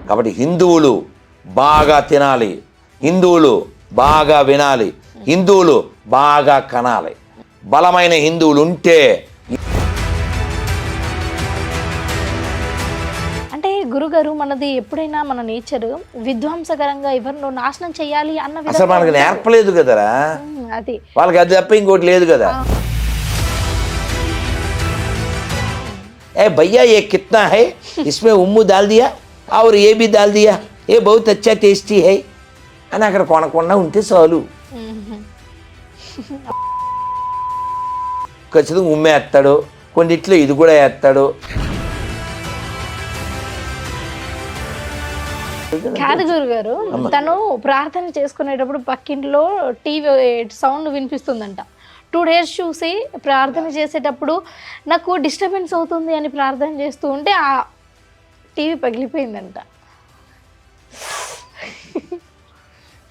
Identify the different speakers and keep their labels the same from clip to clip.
Speaker 1: కాబట్టి హిందువులు బాగా తినాలి, హిందువులు బాగా వినాలి, హిందువులు బాగా కనాలి. బలమైన హిందువులు ఉంటే
Speaker 2: అంటే గురుగారు మనది ఎప్పుడైనా మన నేచర్ విధ్వంసకరంగా ఎవరినో నాశనం చేయాలి అన్న
Speaker 1: అసలు
Speaker 2: విధంగా
Speaker 1: మనకు
Speaker 2: ఉంటుంది.
Speaker 1: నేర్పలేదు కదరా,
Speaker 2: అది
Speaker 1: వాళ్ళకి అది తప్ప ఇంకోటి లేదు కదా. ए भैया ये कितना है, इसमें उम्मू डाल दिया और ये भी डाल दिया, ये बहुत अच्छा टेस्टी है అని అక్కడ కొనకుండా ఉంటే చాలు. ఖచ్చితంగా ఉమ్మేస్తాడు, కొన్నిట్లో ఇది కూడా వేస్తాడు.
Speaker 2: కాదు గురుగారు, తను ప్రార్థన చేసుకునేటప్పుడు పక్కింట్లో టీవీ సౌండ్ వినిపిస్తుందంట. 2 days చూసి ప్రార్థన చేసేటప్పుడు నాకు డిస్టర్బెన్స్ అవుతుంది అని ప్రార్థన చేస్తూ ఉంటే ఆ టీవీ పగిలిపోయిందంట.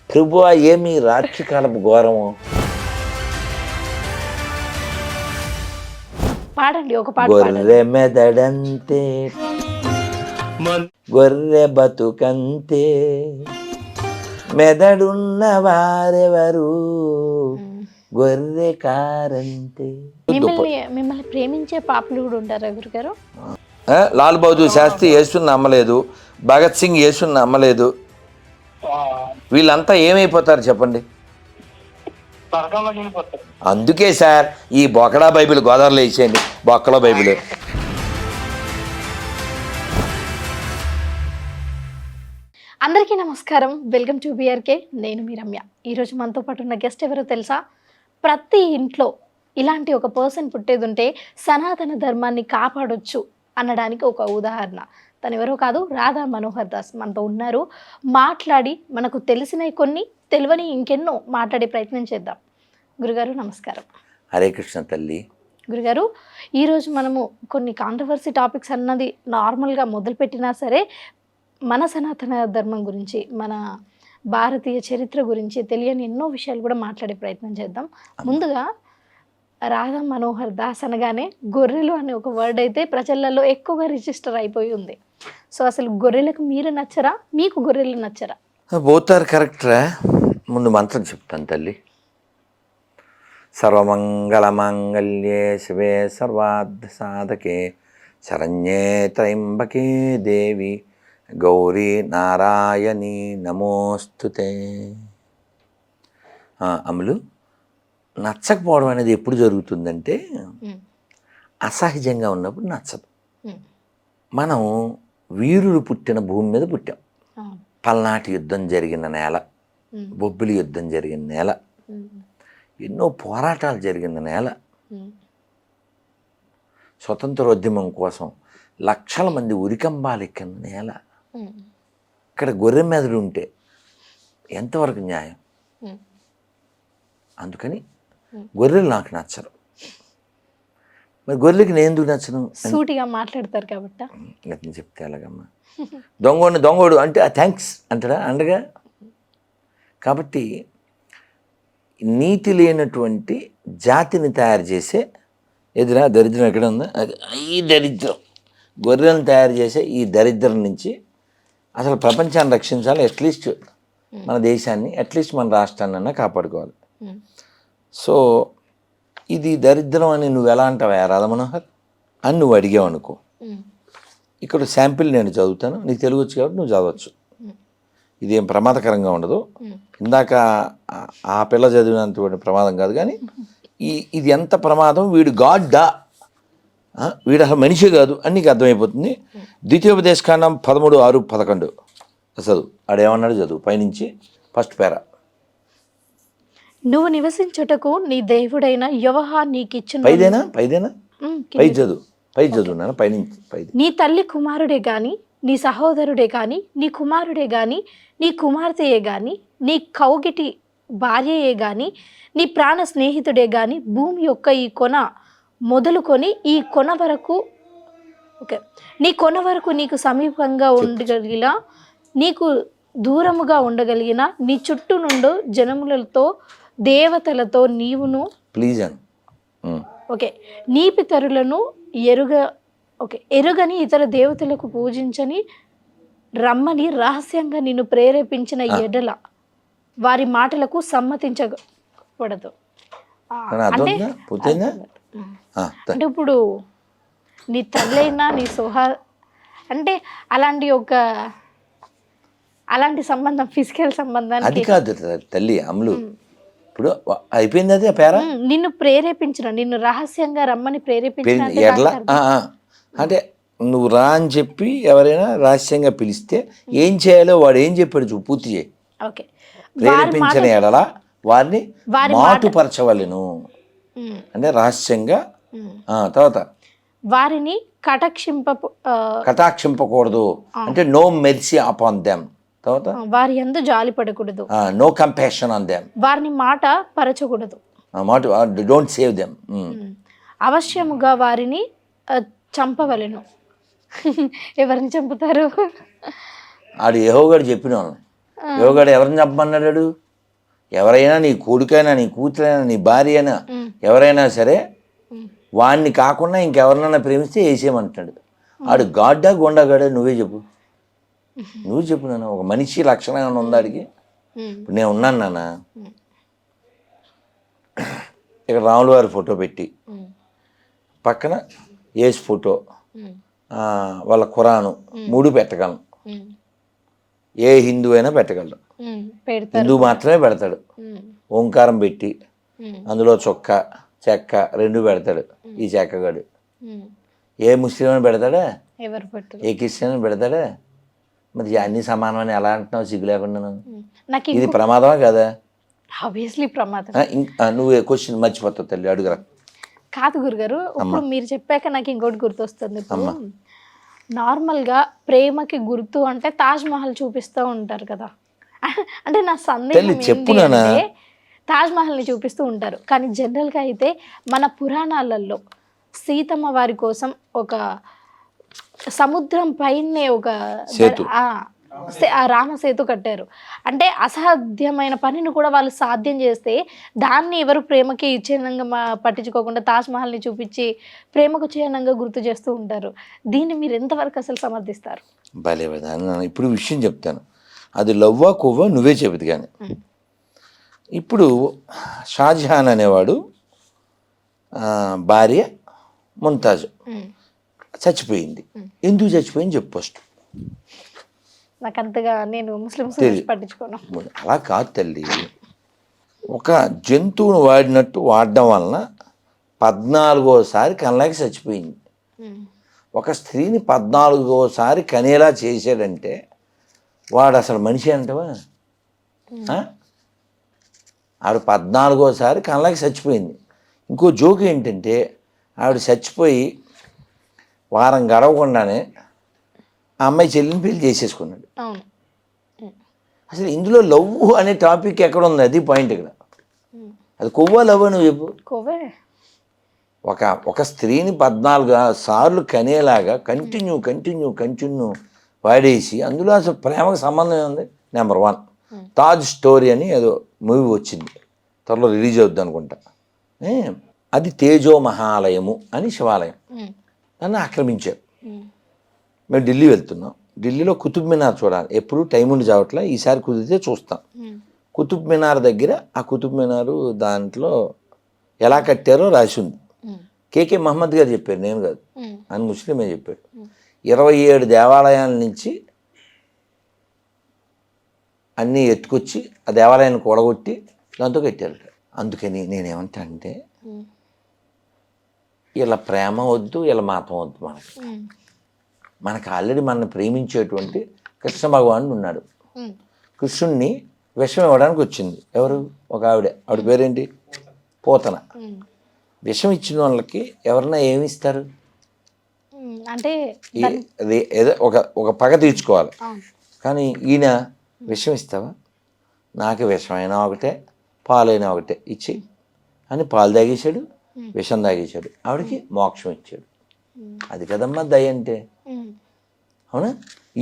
Speaker 1: ప్రభువా ఏమి రాత్రికాలపు ఘోరము.
Speaker 2: పాడండి, ఒక పాట పాడండి.
Speaker 1: గొర్రె మెదడంతే గొర్రె బతుకంతే, మెదడున్న వారెవరు గొర్రె కారంతే.
Speaker 2: మిమ్మల్ని ప్రేమించే పాపలు కూడా ఉంటారా గురుగారు?
Speaker 1: లాల్ బహదూర్ శాస్త్రి యేసుని నమ్మలేదు, భగత్ సింగ్ యేసుని నమ్మలేదు. వీళ్ళంతా ఏమైపోతారు చెప్పండి? అందుకే సార్ ఈ బొకడా బైబిల్ గోదావరిలో వేసేయండి, బొక్కలో బైబిల్.
Speaker 2: అందరికీ నమస్కారం, వెల్కమ్ టు బిఆర్కే. నేను మీ రమ్య. ఈరోజు మనతో పాటు ఉన్న గెస్ట్ ఎవరో తెలుసా? ప్రతి ఇంట్లో ఇలాంటి ఒక పర్సన్ పుట్టేది ఉంటే సనాతన ధర్మాన్ని కాపాడొచ్చు అనడానికి ఒక ఉదాహరణ. తను ఎవరో కాదు, రాధా మనోహర్ దాస్ మనతో ఉన్నారు. మాట్లాడి మనకు తెలిసినవి కొన్ని, తెలియని ఇంకెన్నో మాట్లాడే ప్రయత్నం చేద్దాం. గురుగారు నమస్కారం.
Speaker 1: హరే కృష్ణ తల్లి.
Speaker 2: గురుగారు, ఈరోజు మనము కొన్ని కాంట్రవర్సీ టాపిక్స్ అన్నది నార్మల్గా మొదలుపెట్టినా సరే మన సనాతన ధర్మం గురించి, మన భారతీయ చరిత్ర గురించి తెలియని ఎన్నో విషయాలు కూడా మాట్లాడే ప్రయత్నం చేద్దాం. ముందుగా రాధా మనోహర్ దాస్ అనగానే గొర్రెలు అనే ఒక వర్డ్ అయితే ప్రజలలో ఎక్కువగా రిజిస్టర్ అయిపోయి ఉంది. సో అసలు గొర్రెలకు మీరు నచ్చరా, మీకు గొర్రెలు నచ్చరా?
Speaker 1: పోతారు కరెక్టరా. ముందు మంత్రం చెప్తాను తల్లి. సర్వమంగళమాంగళ్యే శివే సర్వార్థ సాధకే శరణ్యే త్రయంబకే దేవి గౌరీ నారాయణి నమోస్తుతే. అమలు, నచ్చకపోవడం అనేది ఎప్పుడు జరుగుతుందంటే అసహజంగా ఉన్నప్పుడు నచ్చదు. మనం వీరులు పుట్టిన భూమి మీద పుట్టాం. పల్నాటి యుద్ధం జరిగిన నేల, బొబ్బిలి యుద్ధం జరిగిన నేల, ఎన్నో పోరాటాలు జరిగిన నేల, స్వతంత్రోద్యమం కోసం లక్షల మంది ఉరికంబాలెక్కిన నేల. ఇక్కడ గొర్రె మెదడు ఉంటే ఎంతవరకు న్యాయం? అందుకని గొర్రెలు నాకు నచ్చరు. మరి గొర్రెలకి నేను ఎందుకు నచ్చను?
Speaker 2: సూటిగా మాట్లాడతారు కాబట్టి
Speaker 1: అతను చెప్తే ఎలాగమ్మా? దొంగోడు అంటే థ్యాంక్స్ అంటారా అండగా? కాబట్టి నీతి లేనటువంటి జాతిని తయారు చేసే ఎదురా దరిద్రం ఎక్కడ ఉందో ఈ దరిద్రం, గొర్రెలను తయారు చేసే ఈ దరిద్రం నుంచి అసలు ప్రపంచాన్ని రక్షించాలి. అట్లీస్ట్ మన దేశాన్ని, అట్లీస్ట్ మన రాష్ట్రాన్ని అన్నా కాపాడుకోవాలి. సో ఇది దరిద్రం అని నువ్వు ఎలా అంటావా రాధా మనోహర్ అని నువ్వు అడిగావు అనుకో. ఇక్కడ శాంపిల్ నేను చదువుతాను, నీకు తెలుగు వచ్చు కాబట్టి నువ్వు చదవచ్చు. ఇదేం ప్రమాదకరంగా ఉండదు. ఇందాక ఆ పిల్ల చదివినంత ప్రమాదం కాదు, కానీ ఇది ఎంత ప్రమాదం, వీడు గాడ్డా, వీడు అసలు మనిషి కాదు అని నీకు అర్థమైపోతుంది. ద్వితీయోపదేశకాండం 13:6-11 చదువు. ఆడేమన్నాడు చదువు, పైనుంచి ఫస్ట్ పేరా.
Speaker 2: నువ్వు నివసించుటకు నీ దేవుడైన యెహోవా నీకిచ్చిన
Speaker 1: పైదేనా పై చదువున్నాను పైనుంచి పైది.
Speaker 2: నీ తల్లి కుమారుడే గాని, నీ సహోదరుడే గాని, నీ కుమారుడే గాని, నీ కుమార్తెయే గాని, నీ కౌగిటి భార్యయే గాని, నీ ప్రాణ స్నేహితుడే గాని, భూమి యొక్క ఈ కొన మొదలుకొని ఈ కొన వరకు, ఓకే, నీ కొన వరకు నీకు సమీపంగా ఉండగలిగిన, నీకు దూరముగా ఉండగలిగిన, నీ చుట్టూ నుండి జనములతో దేవతలతో నీవును
Speaker 1: ప్లీజ్
Speaker 2: ఓకే నీ పితరులను ఎరుగని ఇతర దేవతలకు పూజించని రమ్మని రహస్యంగా నిన్ను ప్రేరేపించిన ఎడల వారి మాటలకు సమ్మతించకూడదు.
Speaker 1: కానీ అర్థమవుతుందా? పూర్తయిందా?
Speaker 2: అంటే ఇప్పుడు నీ తల్లైనా నీ అంటే అలాంటి సంబంధం, ఫిజికల్
Speaker 1: అది
Speaker 2: సంబంధానికి
Speaker 1: కాదు తల్లి అమ్ములు. ఇప్పుడు అయిపోయింది అది ఆ పేర
Speaker 2: నిన్ను ప్రేరేపించిన, నిన్ను రహస్యంగా రమ్మని ప్రేరేపించిన అంటే
Speaker 1: ఎట్లా అంటే నువ్వు రా అని చెప్పి ఎవరైనా రహస్యంగా పిలిస్తే ఏం చేయాలో వాడు ఏం చెప్పాడు చూడు, పూర్తి చేయి.
Speaker 2: ఓకే.
Speaker 1: ప్రేరేపించిన ఎడల వారిని మాటుపరచవలెను అంటే రహస్యంగా. తర్వాత
Speaker 2: వారిని
Speaker 1: కటాక్షింపకూడదు అంటే నో మెర్సీ అపాన్ దెమ్. తర్వాత
Speaker 2: వారి యందు జాలి పడకూడదు,
Speaker 1: నో కంపాషన్ ఆన్ దెమ్.
Speaker 2: వారిని మాట పరచకూడదు,
Speaker 1: డోంట్ సేవ్ దెమ్.
Speaker 2: అవశ్యముగా వారిని చంపవలెను. ఎవరిని చంపుతారు?
Speaker 1: ఆడు యెహోవాడు చెప్పిన వాళ్ళని. యెహోవాడు ఎవరిని చంపమన్నాడు? ఎవరైనా నీ కొడుకైనా నీ కూతురైనా నీ భార్య అయినా ఎవరైనా సరే వాడిని కాకుండా ఇంకెవరినైనా ప్రేమిస్తే వేసేయమంటాడు. ఆడు గాడ్డా గొండగాడా? నువ్వే చెప్పు, నువ్వు చెప్పు నాన్న. ఒక మనిషి లక్షణం ఏమైనా ఉందా అడిగి? ఇప్పుడు నేను ఉన్నాను నాన్న, ఇక్కడ రాముల వారి ఫోటో పెట్టి పక్కన యేసు ఫోటో, వాళ్ళ ఖురాను 3 పెట్టగలను. ఏ హిందూ అయినా పెట్టగలడు. హిందూ మాత్రమే పెడతాడు. ఓంకారం పెట్టి అందులో చెక్క 2 పెడతాడు ఈ చెక్కగాడు. ఏ ముస్లిం అని పెడతాడా? ఏ క్రిస్టియన్ అని పెడతాడా? మరి అన్ని సమానమని ఎలా అంటున్నావు సిగ్గు లేకుండా? ఇది ప్రమాదమా కదా?
Speaker 2: ఆబ్వియస్లీ ప్రమాదం.
Speaker 1: నువ్వు క్వశ్చన్ మర్చిపోతావు తల్లి, అడుగురా.
Speaker 2: కాదు గురుగారు, ఇప్పుడు మీరు చెప్పాక నాకు ఇంకోటి గుర్తొస్తుంది. ఇప్పుడు నార్మల్గా ప్రేమకి గుర్తు అంటే తాజ్ మహల్ చూపిస్తూ ఉంటారు కదా. అంటే నా సందేహం ఏంటి అంటే తాజ్ మహల్ని చూపిస్తూ ఉంటారు, కానీ జనరల్గా అయితే మన పురాణాలలో సీతమ్మ వారి కోసం ఒక సముద్రం పైనే ఒక రామసేతు కట్టారు. అంటే అసాధ్యమైన పనిని కూడా వాళ్ళు సాధ్యం చేస్తే దాన్ని ఎవరు ప్రేమకి చిహ్నంగా పట్టించుకోకుండా తాజ్ మహల్ని చూపించి ప్రేమకు చిహ్నంగా గుర్తు చేస్తూ ఉంటారు. దీన్ని మీరు ఎంతవరకు అసలు సమర్థిస్తారు?
Speaker 1: భలే ఇప్పుడు విషయం చెప్తాను. అది లవ్వా కొవ్వా నువ్వే చెబుతుంది. కానీ ఇప్పుడు షాజహాన్ అనేవాడు భార్య ముంతాజ్ చచ్చిపోయింది. ఎందుకు చచ్చిపోయింది చెప్పు ఫస్ట్.
Speaker 2: నాకు అంతగా నేను ముస్లిమ్స్ పట్టించుకోను.
Speaker 1: అలా కాదు తల్లి, ఒక జంతువును వాడడం వలన 14వసారి కనలేక చచ్చిపోయింది. ఒక స్త్రీని 14వసారి కనేలా చేశాడంటే వాడు అసలు మనిషి అంటవా? ఆవిడ 14వసారి కనలేక చచ్చిపోయింది. ఇంకో జోక్ ఏంటంటే ఆవిడ చచ్చిపోయి వారం గడవకుండానే ఆ అమ్మాయి చెల్లిని పెళ్లి చేసేసుకున్నాడు. అసలు ఇందులో లవ్ అనే టాపిక్ ఎక్కడ ఉంది? అది పాయింట్ ఇక్కడ. అది కొవ్వా లవ్ నువ్వు చెప్పు. ఒక స్త్రీని 14 సార్లు కనేలాగా కంటిన్యూ వాడేసి అందులో అసలు ప్రేమకు సంబంధం ఉంది. నెంబర్ 1 తాజ్ స్టోరీ అని ఏదో మూవీ వచ్చింది, త్వరలో రిలీజ్ అవుద్ది అనుకుంటా. అది తేజో మహాలయము అని శివాలయం. నన్ను ఆక్రమించారు. మేము ఢిల్లీ వెళ్తున్నాం. ఢిల్లీలో కుతుబ్ మినార్ చూడాలి. ఎప్పుడు టైం ఉండి చావట్లే, ఈసారి కుదిరితే చూస్తాం. కుతుబ్ మినార్ దగ్గర ఆ కుతుబ్ మినారు దాంట్లో ఎలా కట్టారో రాసి ఉంది. కేకే మహమ్మద్ గారు చెప్పారు, నేను కాదు, అని ముస్లిమే చెప్పాడు. 27 దేవాలయాల నుంచి అన్నీ ఎత్తుకొచ్చి ఆ దేవాలయాన్ని కూడగొట్టి దాంతో కట్టారు. అందుకని నేనేమంటా అంటే ఇలా ప్రేమ వద్దు, ఇలా మాతం వద్దు. మనకు ఆల్రెడీ మనల్ని ప్రేమించేటువంటి కృష్ణ భగవానుడు ఉన్నాడు. కృష్ణుణ్ణి విషం ఇవ్వడానికి వచ్చింది ఎవరు? ఒక ఆవిడ పేరేంటి? పోతన. విషం ఇచ్చిన వాళ్ళకి ఎవరన్నా ఏమి ఇస్తారు?
Speaker 2: అంటే
Speaker 1: ఏదో ఒక పగ తీర్చుకోవాలి. కానీ ఈయన విషం ఇస్తావా? నాకు విషమైనా ఒకటే పాలైనా ఒకటే ఇచ్చి అని పాలు తాగేశాడు, విషం తాగేశాడు. ఆవిడకి మోక్షం ఇచ్చాడు. అది కదమ్మా దయ అంటే. అవునా?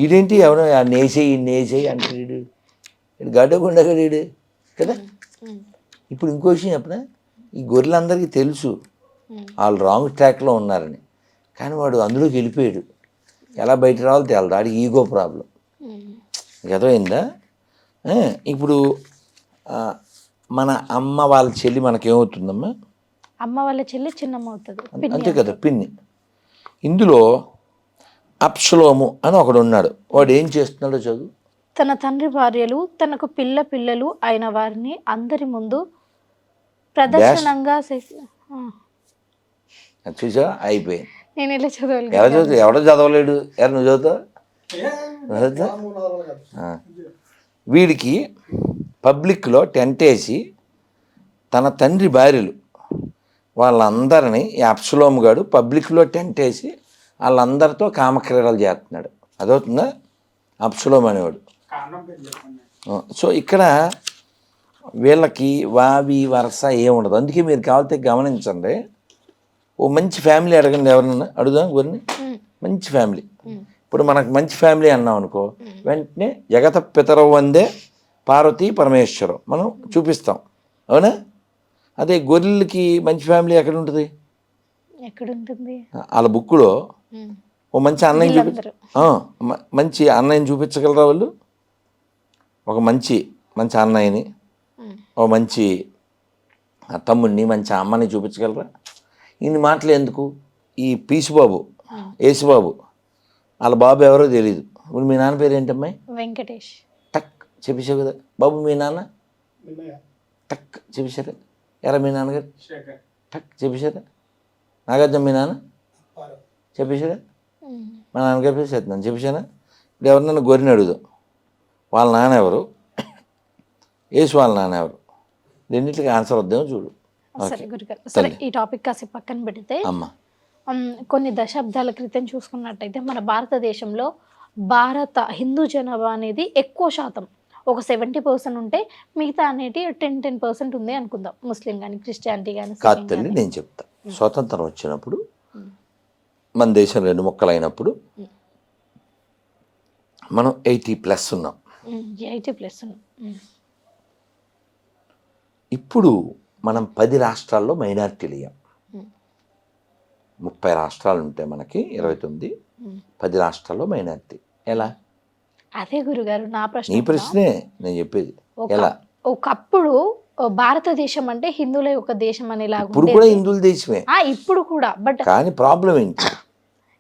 Speaker 1: ఈడేంటి ఎవరో నేసేయి అంటాడు. గడ్డగుండగడు కదా. ఇప్పుడు ఇంకో విషయం చెప్పనా, ఈ గొర్రెలందరికీ తెలుసు వాళ్ళు రాంగ్ ట్రాక్లో ఉన్నారని, కానీ వాడు అందులోకి వెళ్ళిపోయాడు. ఎలా బయట రావాలో తేలదు. ఆడికి ఈగో ప్రాబ్లం. నీకు అర్థమైందా? ఇప్పుడు ఆ, మన అమ్మ వాళ్ళ చెల్లి మనకేమవుతుందమ్మా?
Speaker 2: అమ్మ వాళ్ళ చెల్లి చిన్నమ్మ అవుతుంది, పిన్ని
Speaker 1: అంతే కదా, పిన్ని. ఇందులో అప్షలోము అని ఒకడు ఉన్నాడు. వాడు ఏం చేస్తున్నాడో చదువు.
Speaker 2: తన తండ్రి భార్యలు తనకు పిల్లలు అయిన వారిని అందరి ముందు ప్రదర్శనంగా
Speaker 1: అది చూసా, అయిపోయింది.
Speaker 2: నేను ఇలా చదవాలి
Speaker 1: ఎవరు చదువుతా? ఎవడో చదవలేడు. ఎవరు నువ్వు చదువుతావు? వీడికి పబ్లిక్లో టెంట్ వేసి తన తండ్రి భార్యలు వాళ్ళందరినీ ఈ అప్షలోము గాడు పబ్లిక్లో టెంట్ వేసి వాళ్ళందరితో కామక్రీడలు చేస్తున్నాడు. అదవుతుందా? అప్షలోము అనేవాడు. సో ఇక్కడ వీళ్ళకి వావి వరస ఏముండదు. అందుకే మీరు కావాలంటే గమనించండి. ఓ మంచి ఫ్యామిలీ అడగండి, ఎవరన్నా అడుగుదాం ఎవరిని. మంచి ఫ్యామిలీ, ఇప్పుడు మనకు మంచి ఫ్యామిలీ అన్నాం అనుకో, వెంటనే జగత పితరవు వందే పార్వతీ పరమేశ్వరం మనం చూపిస్తాం, అవునా? అదే గొర్రెలకి మంచి ఫ్యామిలీ ఎక్కడ ఉంటుంది? వాళ్ళ బుక్కులో ఓ మంచి అన్నయ్య మంచి అన్నయ్యని చూపించగలరా వాళ్ళు? ఒక మంచి మంచి అన్నయ్యని, ఓ మంచి తమ్ముడిని, మంచి అమ్మని చూపించగలరా? ఇన్ని మాటలు ఎందుకు? ఈ పీసుబాబు, యేసుబాబు, వాళ్ళ బాబు ఎవరో తెలియదు. ఇప్పుడు మీ నాన్న పేరు ఏంటమ్మాయి?
Speaker 2: వెంకటేష్.
Speaker 1: టక్ చెప్పేసావు కదా. బాబు మీ నాన్న? టక్ చెప్పేశారా? ఎరా మీ నాన్నగారు? టక్ చెప్పేశారా? నాగార్జున మీ నాన్న చెప్పేశారా? మా నాన్నగారి పేరు సత్యనారాయణ చెప్పేశానా? ఇప్పుడు ఎవరినైనా గొర్రెని అడుగుదాం, వాళ్ళ నాన్న ఎవరు, యేసు వాళ్ళ నాన్న ఎవరు, రెండింటికి ఆన్సర్ వద్దామో చూడు.
Speaker 2: సరే గురుగారు, సరే ఈ టాపిక్ కాసేపు పక్కన పెడితే,
Speaker 1: అమ్మ
Speaker 2: కొన్ని దశాబ్దాల క్రితం చూసుకున్నట్టయితే మన భారతదేశంలో భారత హిందూ జనాభా అనేది ఎక్కువ శాతం, ఒక 70% ఉంటే మిగతా అనేది 10% ఉంది అనుకుందాం. ముస్లిం కానీ క్రిస్టియానిటీ కానీ.
Speaker 1: కాదు తల్లి, నేను చెప్తా. స్వతంత్రం వచ్చినప్పుడు మన దేశం 2 ముక్కలు అయినప్పుడు మనం 80+ ఉన్నాం.
Speaker 2: 80+ ఉన్నాం.
Speaker 1: ఇప్పుడు మనం 10 రాష్ట్రాల్లో మైనారిటీలు అయ్యాం. 30 రాష్ట్రాలు ఉంటే మనకి 29, 10 రాష్ట్రాల్లో మైనారిటీ. ఎలా?
Speaker 2: అదే గురుగారు నా ప్రశ్న.
Speaker 1: నీ ప్రశ్నే నేను చెప్పేది. ఎలా?
Speaker 2: ఒకప్పుడు భారతదేశం అంటే హిందువుల యొక్క దేశం అనేలాగా,
Speaker 1: ఇప్పుడు కూడా హిందువుల దేశమే.
Speaker 2: ఇప్పుడు కూడా, బట్
Speaker 1: కానీ ప్రాబ్లం ఏంటి?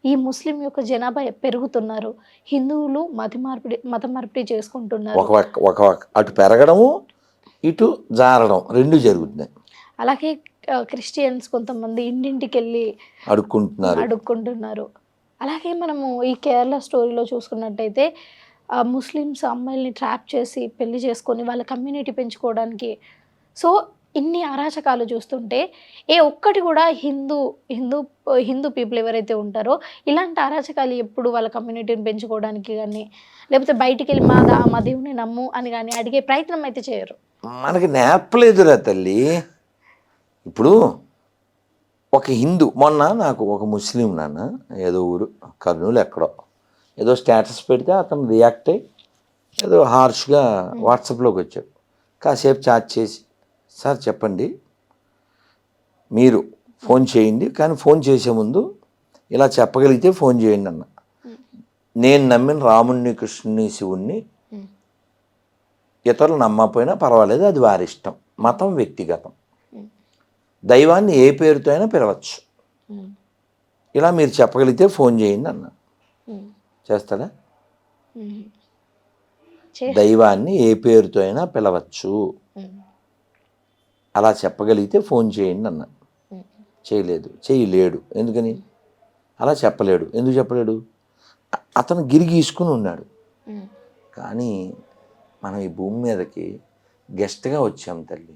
Speaker 2: ఈ ముస్లిం యొక్క జనాభా పెరుగుతున్నారు, హిందువులు మత మార్పిడి చేసుకుంటున్నారు.
Speaker 1: ఒక అటు పెరగడము ఇటు జారడం రెండు జరుగుతున్నాయి.
Speaker 2: అలాగే క్రిస్టియన్స్ కొంతమంది ఇంటింటికి వెళ్ళి అడుక్కుంటున్నారు. అలాగే మనము ఈ కేరళ స్టోరీలో చూసుకున్నట్టయితే ముస్లిమ్స్ అమ్మాయిల్ని ట్రాప్ చేసి పెళ్లి చేసుకొని వాళ్ళ కమ్యూనిటీ పెంచుకోవడానికి. సో ఇన్ని అరాచకాలు చూస్తుంటే ఏ ఒక్కటి కూడా హిందూ పీపుల్ ఎవరైతే ఉంటారో ఇలాంటి అరాచకాలు ఎప్పుడు వాళ్ళ కమ్యూనిటీని పెంచుకోవడానికి కానీ, లేకపోతే బయటికి వెళ్ళి మా దేవుని నమ్ము అని కానీ అడిగే ప్రయత్నం అయితే చేయరు.
Speaker 1: మనకి నేర్పలేదురా తల్లి. ఇప్పుడు ఒక హిందూ, మొన్న నాకు ఒక ముస్లిం నాన్న ఏదో ఊరు కర్నూలు ఎక్కడో ఏదో స్టేటస్ పెడితే అతను రియాక్ట్ అయ్యి ఏదో హార్ష్గా వాట్సాప్లోకి వచ్చాడు. కాసేపు చాట్ చేసి, సార్ చెప్పండి, మీరు ఫోన్ చేయండి, కానీ ఫోన్ చేసే ముందు ఇలా చెప్పగలిగితే ఫోన్ చేయండి అన్న. నేను నమ్మిన రాముణ్ణి, కృష్ణుని, శివుణ్ణి ఇతరులు నమ్మకపోయినా పర్వాలేదు, అది వారి ఇష్టం, మతం వ్యక్తిగతం, దైవాన్ని ఏ పేరుతో అయినా పిలవచ్చు, ఇలా మీరు చెప్పగలిగితే ఫోన్ చేయండి అన్న. చేస్తాడా? దైవాన్ని ఏ పేరుతో అయినా పిలవచ్చు, అలా చెప్పగలిగితే ఫోన్ చేయండి అన్న. చేయలేడు. ఎందుకని? అలా చెప్పలేడు. ఎందుకు చెప్పలేడు? అతను గిరిగీసుకుని ఉన్నాడు. కానీ మనం ఈ భూమి మీదకి గెస్ట్గా వచ్చాం తల్లి.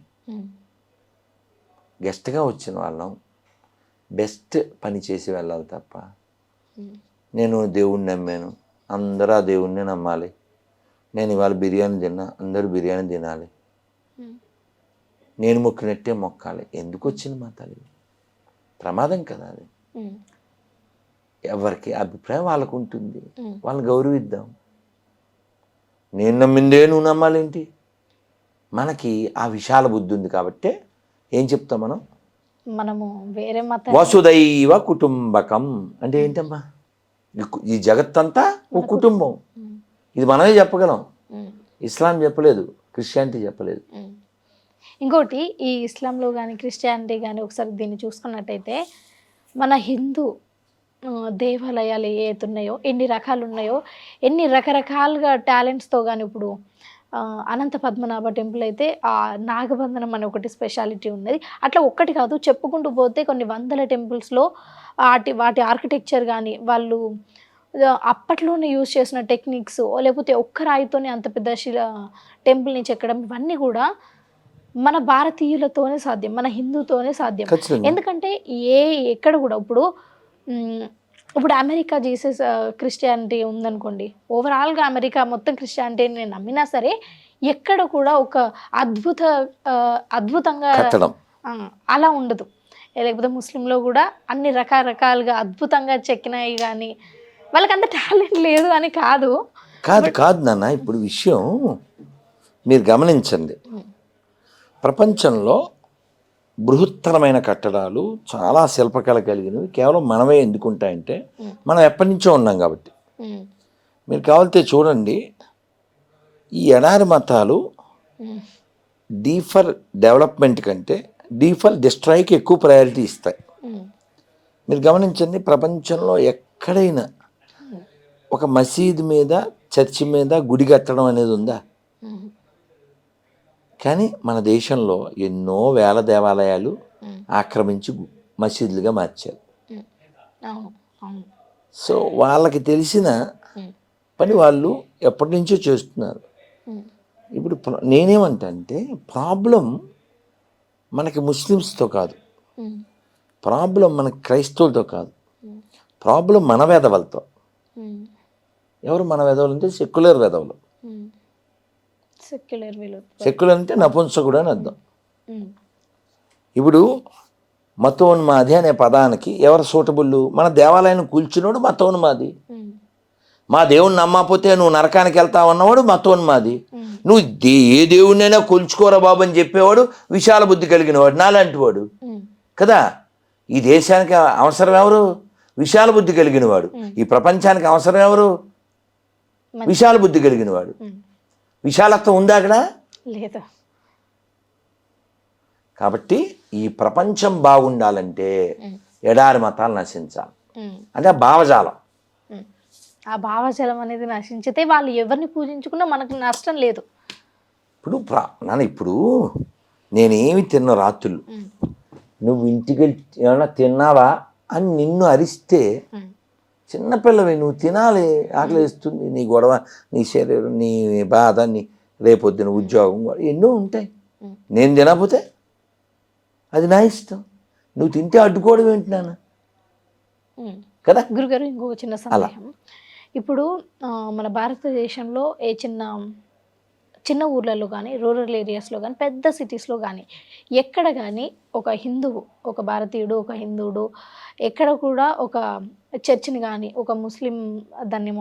Speaker 1: గెస్ట్గా వచ్చిన వాళ్ళం బెస్ట్ పని చేసి వెళ్ళాలి తప్ప, నేను దేవుణ్ణి నమ్మాను, అందరూ ఆ దేవుణ్ణి నమ్మాలి, నేను ఇవాళ బిర్యానీ తిన్నా, అందరూ బిర్యానీ తినాలి, నేను మొక్కినట్టే మొక్కాలి. ఎందుకు వచ్చింది మా తల్లి? ప్రమాదం కదా అది. ఎవరికి అభిప్రాయం వాళ్ళకు ఉంటుంది, వాళ్ళని గౌరవిద్దాం. నేను నమ్మిందే నువ్వు నమ్మాలేంటి? మనకి ఆ విశాల బుద్ధి ఉంది కాబట్టి ఏం చెప్తాం మనము
Speaker 2: వేరే మత
Speaker 1: వసుదైవ కుటుంబకం అంటే ఏంటమ్మా? ఈ జగత్తంతా ఒక కుటుంబం. ఇది మనమే చెప్పగలం. ఇస్లాం చెప్పలేదు, క్రిస్టియానిటీ చెప్పలేదు.
Speaker 2: ఇంకోటి ఈ ఇస్లాంలో కానీ క్రిస్టియానిటీ కానీ ఒకసారి దీన్ని చూసుకున్నట్టయితే మన హిందూ దేవాలయాలు ఏ ఉన్నాయో, ఎన్ని రకాలు ఉన్నాయో, ఎన్ని రకరకాలుగా టాలెంట్స్తో కానీ ఇప్పుడు అనంత పద్మనాభ టెంపుల్ అయితే ఆ నాగబంధనం అనే ఒకటి స్పెషాలిటీ ఉన్నది. అట్లా ఒక్కటి కాదు, చెప్పుకుంటూ పోతే కొన్ని వందల టెంపుల్స్లో వాటి ఆర్కిటెక్చర్ కానీ వాళ్ళు అప్పట్లోనే యూజ్ చేసిన టెక్నిక్స్, లేకపోతే ఒక్క రాయితోనే అంత పెద్ద టెంపుల్ని చెక్కడం, ఇవన్నీ కూడా మన భారతీయులతోనే సాధ్యం, మన హిందూతోనే సాధ్యం. ఎందుకంటే ఎక్కడ కూడా ఇప్పుడు అమెరికా జీసస్ క్రిస్టియానిటీ ఉందనుకోండి, ఓవరాల్గా అమెరికా మొత్తం క్రిస్టియానిటీని నేను నమ్మినా సరే ఎక్కడ కూడా ఒక అద్భుతంగా అలా ఉండదు. లేకపోతే ముస్లింలో కూడా అన్ని రకరకాలుగా అద్భుతంగా చెక్కినాయి, కానీ వాళ్ళకి అంత టాలెంట్ లేదు అని కాదు.
Speaker 1: కాదు నాన్న, ఇప్పుడు విషయం మీరు గమనించండి. ప్రపంచంలో బృహత్తరమైన కట్టడాలు, చాలా శిల్పకళ కలిగినవి కేవలం మనమే ఎందుకుంటాయంటే మనం ఎప్పటి నుంచో ఉన్నాం కాబట్టి. మీరు కావాలితే చూడండి, ఈ ఎడారి మతాలు డీ ఫర్ డెవలప్మెంట్ కంటే డీ ఫర్ డిస్ట్రాయ్కి ఎక్కువ ప్రయారిటీ ఇస్తాయి. మీరు గమనించండి, ప్రపంచంలో ఎక్కడైనా ఒక మసీదు మీద, చర్చి మీద గుడి కట్టడం అనేది ఉందా? కానీ మన దేశంలో ఎన్నో వేల దేవాలయాలు ఆక్రమించి మసీదులుగా మార్చారు. సో వాళ్ళకి తెలిసిన పని వాళ్ళు ఎప్పటి నుంచో చేస్తున్నారు. ఇప్పుడు నేనేమంటే ప్రాబ్లం మనకి ముస్లిమ్స్తో కాదు, ప్రాబ్లం మనకి క్రైస్తవులతో కాదు, ప్రాబ్లం మన వేదవులతో. ఎవరు మన వేదవులు అంటే సెక్యులర్ వేదవులు. సెక్యులర్ అంటే నపుంసకుడు అని అర్థం. ఇప్పుడు మతోన్మాది అనే పదానికి ఎవరు సూటబుల్? మన దేవాలయాన్ని కూల్చినోడు మతోన్మాది. మా దేవుణ్ణి నమ్మకపోతే నువ్వు నరకానికి వెళ్తావు అన్నవాడు మతోన్మాది. నువ్వు ఏ దేవుడినైనా కొలుచుకోరా బాబు అని చెప్పేవాడు విశాల బుద్ధి కలిగిన వాడు, నాలాంటి వాడు కదా. ఈ దేశానికి అవసరం ఎవరు? విశాల బుద్ధి కలిగిన వాడు. ఈ ప్రపంచానికి అవసరం ఎవరు? విశాల బుద్ధి కలిగిన వాడు. విశాలత్వం ఉందా అక్కడ?
Speaker 2: లేదు.
Speaker 1: కాబట్టి ఈ ప్రపంచం బాగుండాలంటే ఎడారి మతాలు నశించాలి. అంటే ఆ భావజాలం,
Speaker 2: ఆ భావజాలం అనేది నశించితే వాళ్ళు ఎవరిని పూజించుకున్నా మనకు నష్టం లేదు.
Speaker 1: ఇప్పుడు నేనేమి తిన్న రాత్రులు నువ్వు ఇంటికి ఏమన్నా తిన్నావా అని నిన్ను అరిస్తే, చిన్నపిల్లవి నువ్వు తినాలి, ఆకలి వేస్తుంది, నీ గొడవ, నీ శరీరం, నీ బాధ, నీ రేపొద్దున ఉద్యోగం, ఎన్నో ఉంటాయి. నేను తినకపోతే అది నా ఇష్టం, నువ్వు తింటే అడ్డుకోవడం ఏంటి నాన్న కదా.
Speaker 2: గురుగారు, ఇంకొక చిన్న సందేహం. ఇప్పుడు మన భారతదేశంలో ఏ చిన్న ఊర్లలో కానీ, రూరల్ ఏరియాస్లో కానీ, పెద్ద సిటీస్లో కానీ, ఎక్కడ కానీ ఒక హిందువు, ఒక భారతీయుడు, ఒక హిందువుడు ఎక్కడ కూడా ఒక చర్చిని కానీ, ఒక ముస్లిం దాన్ని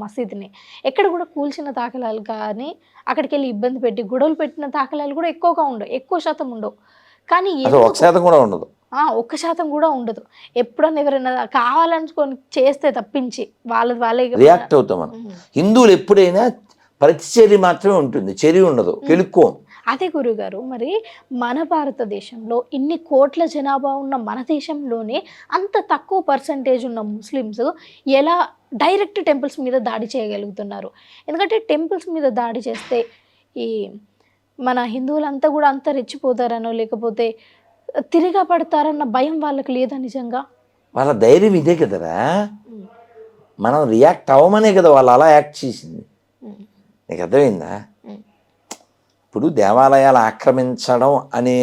Speaker 2: మసీదుని ఎక్కడ కూడా కూల్చిన దాఖలాలు కానీ, అక్కడికి వెళ్ళి ఇబ్బంది పెట్టి గొడవలు పెట్టిన దాఖలాలు కూడా ఎక్కువ శాతం ఉండవు. కానీ
Speaker 1: 1% కూడా ఉండదు.
Speaker 2: 1% కూడా ఉండదు. ఎప్పుడన్నా ఎవరైనా కావాలనుకొని చేస్తే తప్పించి వాళ్ళే
Speaker 1: రియాక్ట్ అవుతాం మనం. హిందువులు ఎప్పుడైనా ప్రతిచర్య మాత్రమే ఉంటుంది, చర్య ఉండదు, కెలుక్కో.
Speaker 2: అదే గురుగారు, మరి మన భారతదేశంలో ఇన్ని కోట్ల జనాభా ఉన్న మన దేశంలోనే అంత తక్కువ పర్సంటేజ్ ఉన్న ముస్లిమ్స్ ఎలా డైరెక్ట్ టెంపుల్స్ మీద దాడి చేయగలుగుతున్నారు? ఎందుకంటే టెంపుల్స్ మీద దాడి చేస్తే ఈ మన హిందువులంతా కూడా అంత రెచ్చిపోతారనో, లేకపోతే తిరిగా పడతారన్న భయం వాళ్ళకి లేదా? నిజంగా
Speaker 1: వాళ్ళ ధైర్యం ఇదే కదరా, మనం రియాక్ట్ అవ్వమనే కదా వాళ్ళు అలా యాక్ట్ చేసింది. నీకు అర్థమైందా? ఇప్పుడు దేవాలయాలు ఆక్రమించడం అనే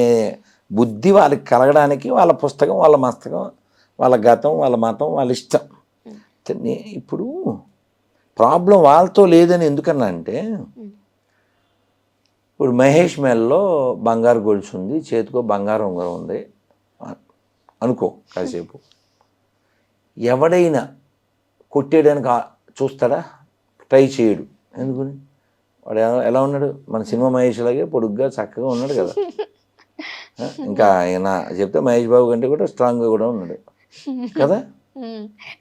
Speaker 1: బుద్ధి వాళ్ళకి కలగడానికి వాళ్ళ పుస్తకం, వాళ్ళ మస్తకం, వాళ్ళ గతం, వాళ్ళ మతం, వాళ్ళ ఇష్టం. ఇప్పుడు ప్రాబ్లం వాళ్ళతో లేదని ఎందుకన్నా అంటే, ఇప్పుడు మహేష్ మెల్లో బంగారు గొలుసు ఉంది, చేతికో బంగారు ఉంగరం ఉంది అనుకో, కాసేపు ఎవడైనా కొట్టేయడానికి చూస్తాడా? ట్రై చేయడు. ఎందుకని? వాడు ఎలా ఉన్నాడు? మన సినిమా మహేష్ లాగే పొడుగ్గా చక్కగా ఉన్నాడు కదా. ఇంకా ఆయన చెప్తే మహేష్ బాబు కంటే కూడా స్ట్రాంగ్గా కూడా ఉన్నాడు కదా.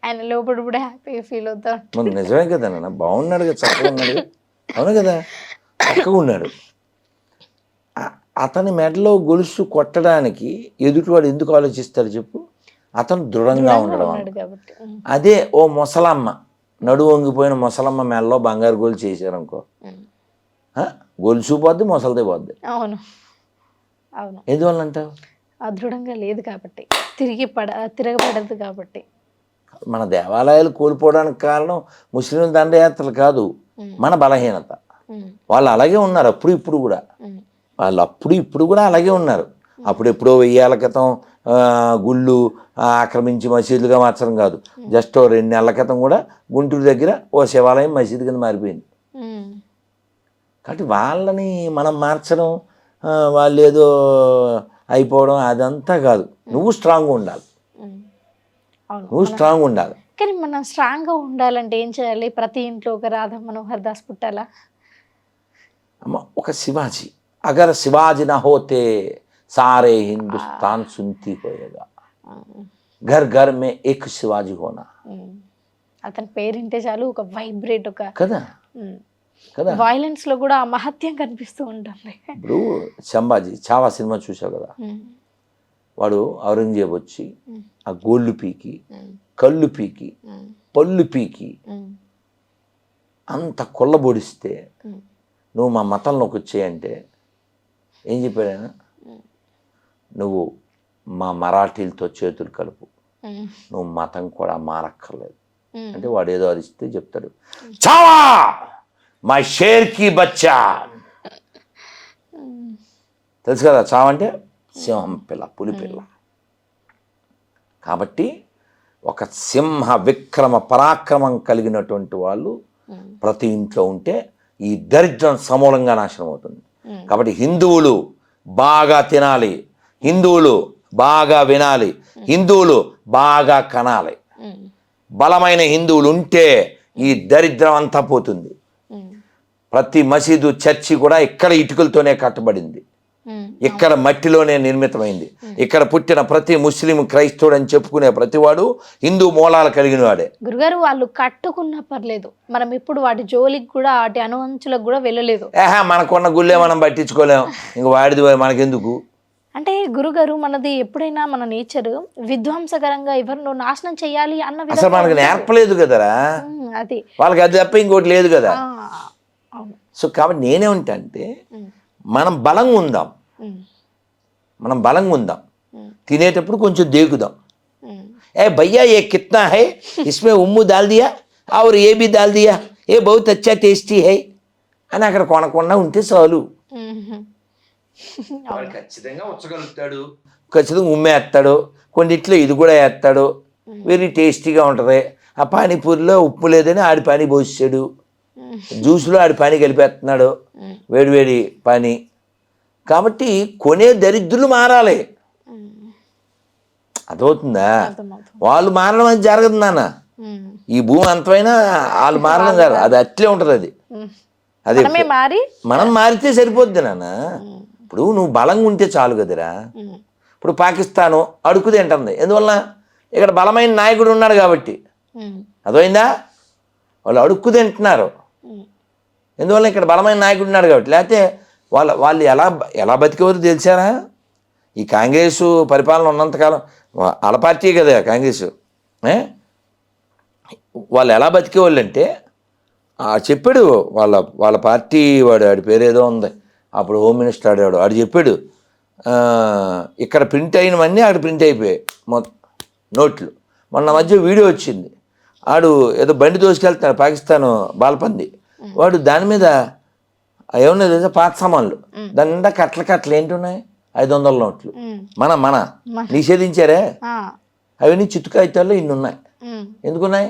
Speaker 2: ఆయన లోపల కూడా హ్యాపీగా ఫీల్ అవుతా.
Speaker 1: నిజమే కదా నాన్న, బాగున్నాడు కదా, చక్కగా ఉన్నాడు, అవును కదా. చక్కగా ఉన్నాడు. అతని మెడలో గొలుసు కొట్టడానికి ఎదుటివాడు ఎందుకు ఆలోచిస్తాడు చెప్పు? అతను దృఢంగా ఉండడం.
Speaker 2: కాబట్టి
Speaker 1: అదే ఓ ముసలమ్మ, నడువు వంగిపోయిన ముసలమ్మ మెడలో బంగారు గొలుసు చేశారనుకో, గొలుసు పోద్ది, ముసలిదే పోద్ది.
Speaker 2: అవును అవును.
Speaker 1: ఎందువల్ల అంటావు?
Speaker 2: దృఢంగా లేదు కాబట్టి, తిరగబడదు కాబట్టి.
Speaker 1: మన దేవాలయాలు కోల్పోవడానికి కారణం ముస్లిం దండయాత్రలు కాదు, మన బలహీనత. వాళ్ళు అలాగే ఉన్నారు అప్పుడు ఇప్పుడు కూడా, వాళ్ళు అప్పుడు ఇప్పుడు కూడా అలాగే ఉన్నారు. అప్పుడెప్పుడో 1000 ఏళ్ల క్రితం గుళ్ళు ఆక్రమించి మసీదులుగా మార్చడం కాదు, జస్ట్ 2 నెలల క్రితం కూడా గుంటూరు దగ్గర ఓ శివాలయం మసీదు కింద మారిపోయింది. కాబట్టి వాళ్ళని మనం మార్చడం, వాళ్ళు ఏదో అయిపోవడం అదంతా కాదు. నువ్వు స్ట్రాంగ్గా ఉండాలి, నువ్వు స్ట్రాంగ్ ఉండాలి.
Speaker 2: కానీ మనం స్ట్రాంగ్గా ఉండాలంటే ఏం చేయాలి? ప్రతి ఇంట్లో ఒక రాధా మనోహర్ దాస్ పుట్టాలా?
Speaker 1: అమ్మ, ఒక శివాజీ, అగర్ శివాజీ నా హోతే సారే హిందుస్థాన్ సున్తి హోయేగా, ఘర్ ఘర్ మే ఏక్ శివాజీ హోనా.
Speaker 2: అతని పేరింటే చాలు ఒక వైబ్రేట్, ఒక
Speaker 1: కదా కదా,
Speaker 2: వైలెన్స్ లో కూడా ఆ మహత్యం కనిపిస్తూ ఉంటుంది.
Speaker 1: ఇప్పుడు సంభాజీ చావా సినిమా చూసావు కదా, వాడు ఔరంగజేబు వచ్చి ఆ గోళ్ళు పీకి, కళ్ళు పీకి, పళ్ళు పీకి అంత కొల్లబొడిస్తే నువ్వు మా మతంలోకి వచ్చేయంటే ఏం చెప్పాడు ఆయన? నువ్వు మా మరాఠీలతో చేతులు కలుపు, నువ్వు మతం కూడా మారక్కర్లేదు అంటే వాడు ఏదో అరిస్తే చెప్తాడు, చావా మా షేర్కి బచ్చా. తెలుసు కదా చావంటే సింహం పిల్ల, పులి పిల్ల. కాబట్టి ఒక సింహ విక్రమ పరాక్రమం కలిగినటువంటి వాళ్ళు ప్రతి ఇంట్లో ఉంటే ఈ దరిద్రం సమూలంగా నాశనం అవుతుంది. కాబట్టి హిందువులు బాగా తినాలి, హిందువులు బాగా వినాలి, హిందువులు బాగా కనాలి. బలమైన హిందువులు ఉంటే ఈ దరిద్రం అంతా పోతుంది. ప్రతి మసీదు చర్చి కూడా ఇక్కడ ఇటుకలతోనే కట్టబడింది, ఇక్కడ మట్టిలోనే నిర్మితమైంది. ఇక్కడ పుట్టిన ప్రతి ముస్లిం, క్రైస్తవుడు అని చెప్పుకునే ప్రతివాడు హిందూ మూలాలు కలిగిన వాడే.
Speaker 2: గురుగారు, వాళ్ళు కట్టుకున్నా పర్లేదు, మనం ఇప్పుడు వాటి జోలికి కూడా, వాటి అనువంచులకు కూడా వెళ్ళలేదు.
Speaker 1: మనకున్న గుళ్ళే మనం పట్టించుకోలేము, ఇంక వాడిది మనకెందుకు?
Speaker 2: అంటే గురుగారు, మనది ఎప్పుడైనా మన నేచర్ విధ్వంసకరంగా ఎవరినో నాశనం చేయాలి అన్న
Speaker 1: అసలు మనకు నేర్పలేదు కదరా,
Speaker 2: అది
Speaker 1: వాళ్ళకి అది తప్ప ఇంకోటి లేదు కదా. సో కాబట్టి నేనేమంటా అంటే మనం బలంగా ఉందాం, మనం బలంగా ఉందాం, తినేటప్పుడు కొంచెం దేకుదాం. ఏ భయ్యా ఏ కిత్నా హై, ఇస్మే ఉమ్ము దాల్ దియా और ये भी डाल दिया, ये बहुत अच्छा टेस्टी है అని అక్కడ కొనకుండా ఉంటే చాలు. ఖచ్చితంగా ఉచ్చగలుగుతాడు, ఖచ్చితంగా ఉమ్మేస్తాడు, కొన్నిట్లో ఇది కూడా వేస్తాడు, వెరీ టేస్టీగా ఉంటుంది. ఆ పానీపూరిలో ఉప్పు లేదని ఆడి పానీ పోసాడు, జ్యూస్లో ఆడి పానీ కలిపేస్తున్నాడు, వేడివేడి పానీ. కాబట్టి కొనే దరిద్రులు మారాలి, అర్థమవుతుందా? వాళ్ళు మారడం అది జరగదు నాన్న, ఈ భూమి అంతమైనా వాళ్ళు మారడం కాదు, అది అట్లే ఉంటుంది. అది అదే మనం మారితే సరిపోద్ది నాన్న. ఇప్పుడు నువ్వు బలంగా ఉంటే చాలు కదరా. ఇప్పుడు పాకిస్తాను అడుగు తింటుంది, ఎందువల్ల? ఇక్కడ బలమైన నాయకుడు ఉన్నాడు కాబట్టి. అర్థమైందా? వాళ్ళు అడుక్కు తింటున్నారు, ఎందువల్ల? ఇక్కడ బలమైన నాయకుడు ఉన్నాడు కాబట్టి. లేకపోతే వాళ్ళు ఎలా బతికేవారు తెలిసారా? ఈ కాంగ్రెస్ పరిపాలన ఉన్నంతకాలం, వాళ్ళ పార్టీ కదా కాంగ్రెస్, వాళ్ళు ఎలా బతికేవాళ్ళు అంటే చెప్పాడు వాళ్ళ పార్టీ వాడి పేరు ఏదో ఉంది, అప్పుడు హోమ్ మినిస్టర్ ఆడేవాడు, ఆడు చెప్పాడు, ఇక్కడ ప్రింట్ అయినవన్నీ అక్కడ ప్రింట్ అయిపోయాయి నోట్లు. మొన్న మధ్య వీడియో వచ్చింది, ఆడు ఏదో బండి దోసుకెళ్తాడు పాకిస్తాన్ బాలపంది, వాడు దాని మీద ఏమన్నా తెలుసా, పాత సామాన్లు, దాని నిండా కట్టలు ఏంటున్నాయి, 500 నోట్లు. మన నిషేధించారే, అవన్నీ చిత్తుకాయితాల్లో ఇన్ని ఉన్నాయి. ఎందుకున్నాయి?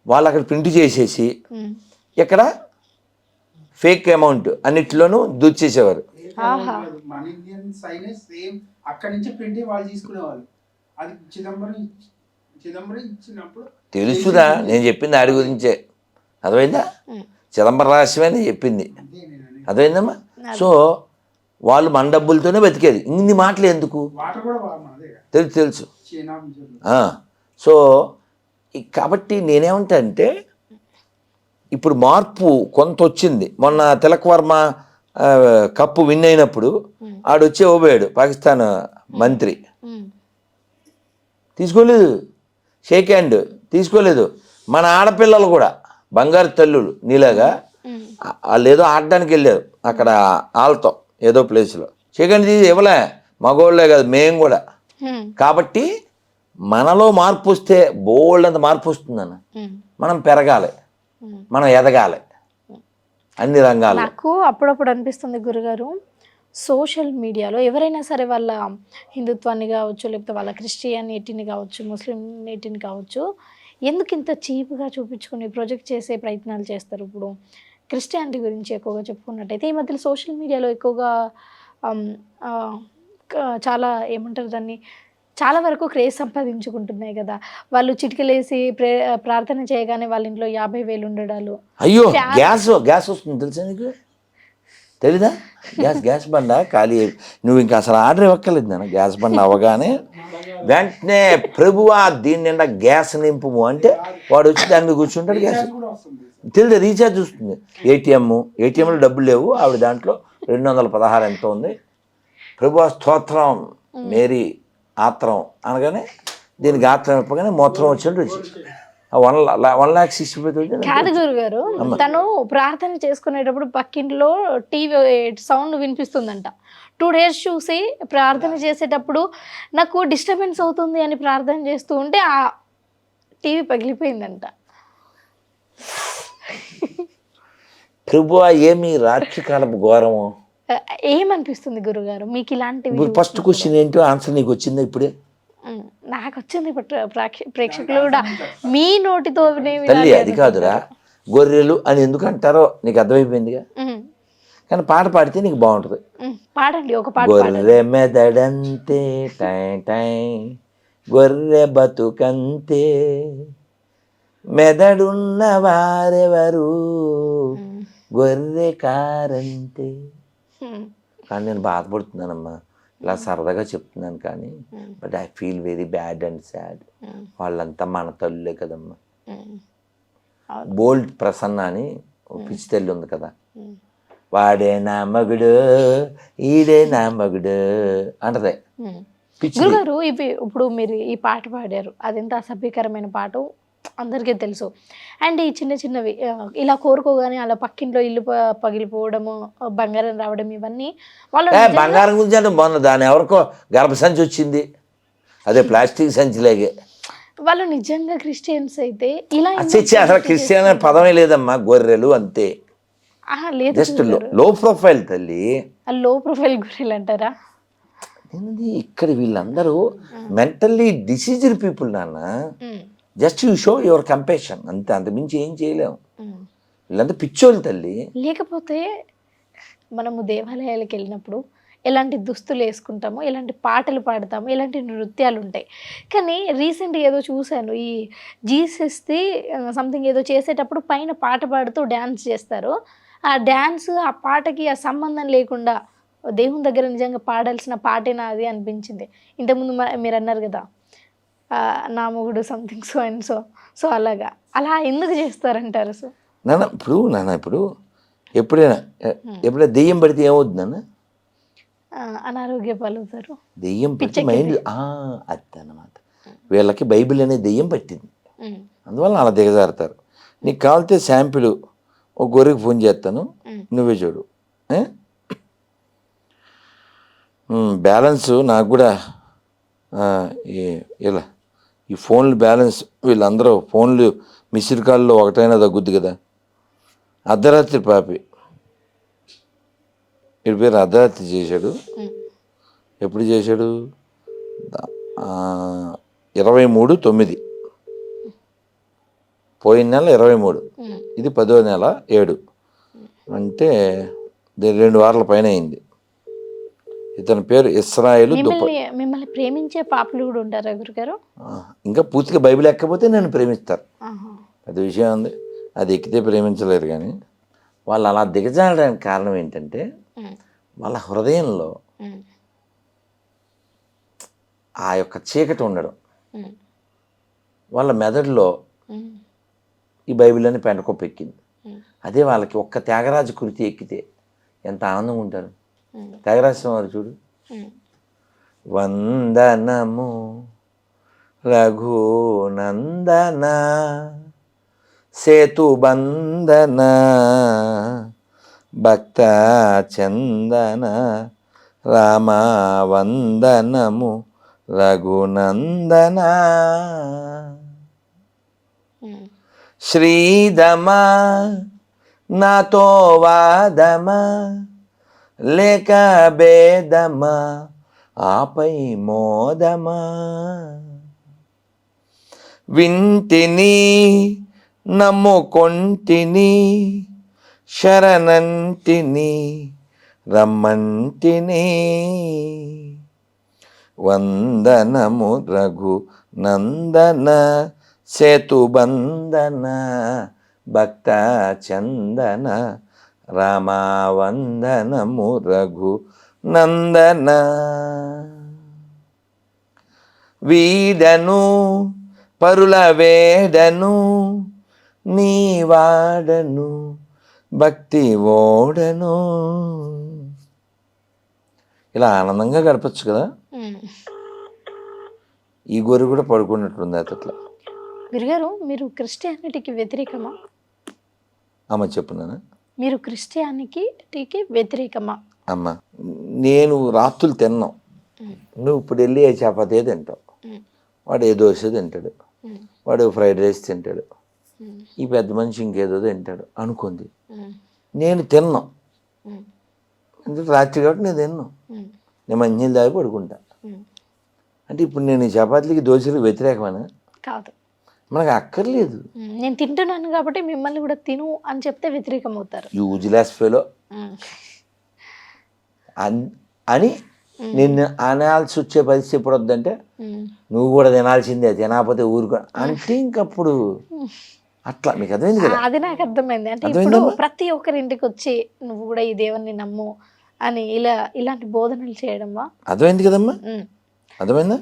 Speaker 1: వాళ్ళు అక్కడ ప్రింట్ చేసేసి ఇక్కడ ఫేక్ అమౌంట్ అన్నిటిలోనూ దూచేసేవారు.
Speaker 3: మన ఇండియన్ సైనే సేమ్ అక్కడ నుంచి ప్రింట్ వాళ్ళు తీసుకునేవాళ్ళు. అది చిదంబరం ఇచ్చినప్పుడు
Speaker 1: తెలుసురా, నేను చెప్పింది ఆడి గురించే, అర్థమైందా? చిదంబరం రహస్యమే చెప్పింది, అర్థమైందమ్మా? సో వాళ్ళు మన డబ్బులతోనే బతికేది, ఇన్ని మాటలు ఎందుకు? తెలుసు. సో కాబట్టి నేనేమంటా అంటే ఇప్పుడు మార్పు కొంత వచ్చింది. మొన్న తిలక్ వర్మ కప్పు విన్ అయినప్పుడు ఆడొచ్చి ఓబోయాడు పాకిస్తాన్ మంత్రి, తీసుకోలేదు. షేక్ హ్యాండ్ తీసుకోలేదు. మన ఆడపిల్లలు కూడా బంగారు తల్లులు నీలాగా వాళ్ళు ఏదో ఆడడానికి వెళ్ళారు అక్కడ వాళ్ళతో ఏదో ప్లేస్లో, షేక్ హ్యాండ్ తీసి ఇవ్వలే. మగోళ్ళే కాదు మేము కూడా. కాబట్టి మనలో మార్పు వస్తే బోల్డ్ అంత మార్పు వస్తుందన్న. మనం పెరగాలి, మనం ఎదగాలి అన్ని రంగాల్లో.
Speaker 2: నాకు అప్పుడప్పుడు అనిపిస్తుంది గురుగారు, సోషల్ మీడియాలో ఎవరైనా సరే వాళ్ళ హిందుత్వాన్ని కావచ్చు, లేకపోతే వాళ్ళ క్రిస్టియానిటీని కావచ్చు, ముస్లింనిటీని కావచ్చు, ఎందుకు ఇంత చీప్గా చూపించుకుని ప్రొజెక్ట్ చేసే ప్రయత్నాలు చేస్తారు? ఇప్పుడు క్రిస్టియానిటీ గురించి ఎక్కువగా చెప్పుకున్నట్టయితే ఈ మధ్యలో సోషల్ మీడియాలో ఎక్కువగా చాలా ఏమంటారు దాన్ని, చాలా వరకు క్రేజ్ సంపాదించుకుంటున్నాయి కదా. వాళ్ళు చిటికలేసి ప్రార్థన చేయగానే వాళ్ళ ఇంట్లో 50,000 ఉండడాలు.
Speaker 1: అయ్యో గ్యాస్ వస్తుంది తెలుసా నీకు? తెలీదా? గ్యాస్ బండ ఖాళీ. నువ్వు ఇంకా అసలు ఆర్డర్ ఇవ్వక్కర్లేదు నాన్న. గ్యాస్ బండ అవ్వగానే వెంటనే ప్రభువా దీని నిండా గ్యాస్ నింపు అంటే వాడు వచ్చి దాని మీద కూర్చుంటాడు. గ్యాస్ తెలియదు, రీఛార్జ్ వస్తుంది. ఏటీఎంలో డబ్బులు లేవు, ఆవిడ దాంట్లో 216 ఎంతో ఉంది. ప్రభువా స్తోత్రం మేరీ ఆత్రం అనగానే దీనికి ఆత్రం ఇప్పగానే మూత్రం వచ్చినట్టు వచ్చి 1,65,000.
Speaker 2: కాదు గురుగారు, తను ప్రార్థన చేసుకునేటప్పుడు పక్కింట్లో టీవీ సౌండ్ వినిపిస్తుందంట. 2 days చూసి ప్రార్థన చేసేటప్పుడు నాకు డిస్టర్బెన్స్ అవుతుంది అని ప్రార్థన చేస్తూ ఉంటే ఆ టీవీ పగిలిపోయిందంట.
Speaker 1: ప్రభువా ఏమి రాత్రికాలపు ఘోరము.
Speaker 2: ఏమనిపిస్తుంది గురుగారు మీకు ఇలాంటివి?
Speaker 1: ఫస్ట్ క్వశ్చన్ ఏంటో ఆన్సర్ నీకు వచ్చిందా ఇప్పుడే?
Speaker 2: నాకు వచ్చింది. ప్రేక్షకులు కూడా మీ నోటితో
Speaker 1: తల్లి అది కాదురా, గొర్రెలు అని ఎందుకు అంటారో నీకు అర్థమైపోయిందిగా. కానీ పాట పాడితే నీకు బాగుంటుంది.
Speaker 2: పాడండి ఒక పాట.
Speaker 1: గొర్రె మెదడంతే టై టై, గొర్రె బతుకంతే, మెదడున్న వారెవరు, గొర్రె కారంతే. కానీ నేను బాధపడుతున్నానమ్మా, ఇలా సరదాగా చెప్తున్నాను కానీ but I feel very bad and sad. వాళ్ళంతా మన తల్లులే కదమ్మా. బోల్డ్ ప్రసన్న అని పిచ్చి తల్లి ఉంది కదా, వాడే నా మగుడు ఈడే నా మగుడు అంటదే పిచ్చి.
Speaker 2: గురుగారు ఇప్పుడు మీరు ఈ పాట పాడారు, అదెంత అసభ్యకరమైన పాట అందరికీ తెలుసు. అండ్ ఈ చిన్న చిన్నవి ఇలా కోరుకోగానే అలా పక్కింట్లో ఇల్లు పగిలిపోవడము, బంగారం రావడం, ఇవన్నీ వాళ్ళు
Speaker 1: బంగారం గురించి అంటే మొన్న దాని ఎవరికో గర్భసంచి వచ్చింది, అదే ప్లాస్టిక్ సంచిలాగే.
Speaker 2: వాళ్ళు నిజంగా క్రిస్టియన్స్ అయితే ఇలా
Speaker 1: అసలు క్రిస్టియన్ అనే పదమే లేదమ్మా, గొర్రెలు అంతే.
Speaker 2: లేదు,
Speaker 1: జస్ట్ లో ప్రొఫైల్ తల్లి.
Speaker 2: లో ప్రొఫైల్ గొర్రెలు అంటారా?
Speaker 1: ఇక్కడ వీళ్ళందరూ మెంటల్లీ డిసీజ్డ్ పీపుల్ నాన్న. Just you show your compassion అంతే, అంత మించి ఏం చేయలేము. వీళ్ళంతా పిచ్చోళ్ళు తల్లి.
Speaker 2: లేకపోతే మనము దేవాలయాలకు వెళ్ళినప్పుడు ఎలాంటి దుస్తులు వేసుకుంటామో, ఎలాంటి పాటలు పాడతామో, ఎలాంటి నృత్యాలు ఉంటాయి. కానీ రీసెంట్గా ఏదో చూశాను, ఈ జీసస్ది సంథింగ్ ఏదో చేసేటప్పుడు పైన పాట పాడుతూ డ్యాన్స్ చేస్తారు. ఆ డ్యాన్స్ ఆ పాటకి ఆ సంబంధం లేకుండా దేవుని దగ్గర నిజంగా పాడాల్సిన పాటేనా అది అనిపించింది. ఇంతకుముందు మీరు అన్నారు కదా నా మొగుడు సంథింగ్ సో అండ్ సో అలా ఎందుకు చేస్తారంటారు? సో
Speaker 1: ఇప్పుడు ఎప్పుడైనా దెయ్యం పడితే ఏమవుతుంది నాన్న?
Speaker 2: అనారోగ్య పాలవుతారు.
Speaker 1: దెయ్యం పట్టి మైండ్ అది అన్నమాట. వీళ్ళకి బైబిల్ అనే దెయ్యం పట్టింది, అందువల్ల అలా దిగజారుతారు. నీకు కావాలితే శాంపిల్ ఒక గొర్రెకి ఫోన్ చేస్తాను, నువ్వే చూడు. బ్యాలెన్స్ నాకు కూడా ఇలా ఈ ఫోన్లు బ్యాలెన్స్, వీళ్ళందరూ ఫోన్లు మిస్డ్ కాల్లో ఒకటైనా తగ్గుద్ది కదా. అర్ధరాత్రి పాపి, వీడి పేరు అర్ధరాత్రి చేశాడు. ఎప్పుడు చేశాడు? 23/9 పోయిన నెల 23, ఇది 10వ నెల 7 అంటే 2 వారాల పైన అయింది. ఇతని పేరు ఇస్రాయేలు.
Speaker 2: మిమ్మల్ని ప్రేమించే పాపలు కూడా ఉంటారా గురుగారు?
Speaker 1: ఇంకా పూర్తిగా బైబిల్ ఎక్కకపోతే నేను ప్రేమిస్తారు, అది విషయం ఉంది. అది ఎక్కితే ప్రేమించలేరు. కానీ వాళ్ళు అలా దిగజారడానికి కారణం ఏంటంటే వాళ్ళ హృదయంలో ఆ యొక్క చీకటి ఉండడం, వాళ్ళ మెదడులో ఈ బైబిల్ అని పెంటకొప్పెక్కింది. అదే వాళ్ళకి ఒక్క త్యాగరాజ కృతి ఎక్కితే ఎంత ఆనందంగా ఉంటారు. త్యాగరాజ వారు చూడు, వందనము రఘునందన సేతుబంధన భక్త చందన రామ వందనము రఘునందన శ్రీదమా నాతో వాదమా లేక భేదమా ఆపై మోదమా వింటిని నమ్ముకొంటిని శరణంటిని రమ్మంటిని వందనము రఘు నందన సేతుబంధన భక్త చందన రామ వందనము రఘు నందన వీడను పరుల వేడను నీ వాడను భక్తి ఓడను. ఇలా ఆనందంగా గడపచ్చు కదా. ఈ గోరు కూడా పడుకున్నట్టుంది అట్లా.
Speaker 2: గురుగారు, మీరు క్రిస్టియానిటీకి వ్యతిరేకమా?
Speaker 1: అమ్మ చెప్పున్నాను.
Speaker 2: మీరు క్రిస్టియానిటీకి వ్యతిరేకమా?
Speaker 1: అమ్మ, నేను రాత్రులు తిన్నాం, నువ్వు ఇప్పుడు వెళ్ళి ఏ చపాతీ తింటావు, వాడు ఏ దోశ తింటాడు, వాడు ఫ్రైడ్ రైస్ తింటాడు, ఈ పెద్ద మనిషి ఇంకేదో తింటాడు అనుకుంది. నేను తిన్నాం ఎందుకంటే రాత్రి కాబట్టి నేను తిన్నాను, నేను మంచినీళ్ళు తాగి పడుకుంటా. అంటే ఇప్పుడు నేను ఈ చపాతీలకి దోశలకు వ్యతిరేకమేనా?
Speaker 2: కాదు,
Speaker 1: మనకు అక్కర్లేదు.
Speaker 2: నేను తింటున్నాను కాబట్టి మిమ్మల్ని కూడా తిను అని చెప్తే వ్యతిరేకం అవుతారు.
Speaker 1: యూజ్లెస్ ఫెలో అని నిన్ను అనాల్సి వచ్చే పరిస్థితి ఎప్పుడు వద్దంటే, నువ్వు కూడా తినాల్సిందే, తినకపోతే ఊరుకో అంటే ఇంకప్పుడు అట్లా. మీకు అర్థమైంది కదా?
Speaker 2: అది నాకు అర్థమైంది. అంటే ఇప్పుడు ప్రతి ఒక్కరి ఇంటికి వచ్చి నువ్వు కూడా ఈ దేవుణ్ణి నమ్ము అని ఇలాంటి బోధనలు చేయడమా?
Speaker 1: అర్థమైంది కదమ్మా, అర్థమైందా?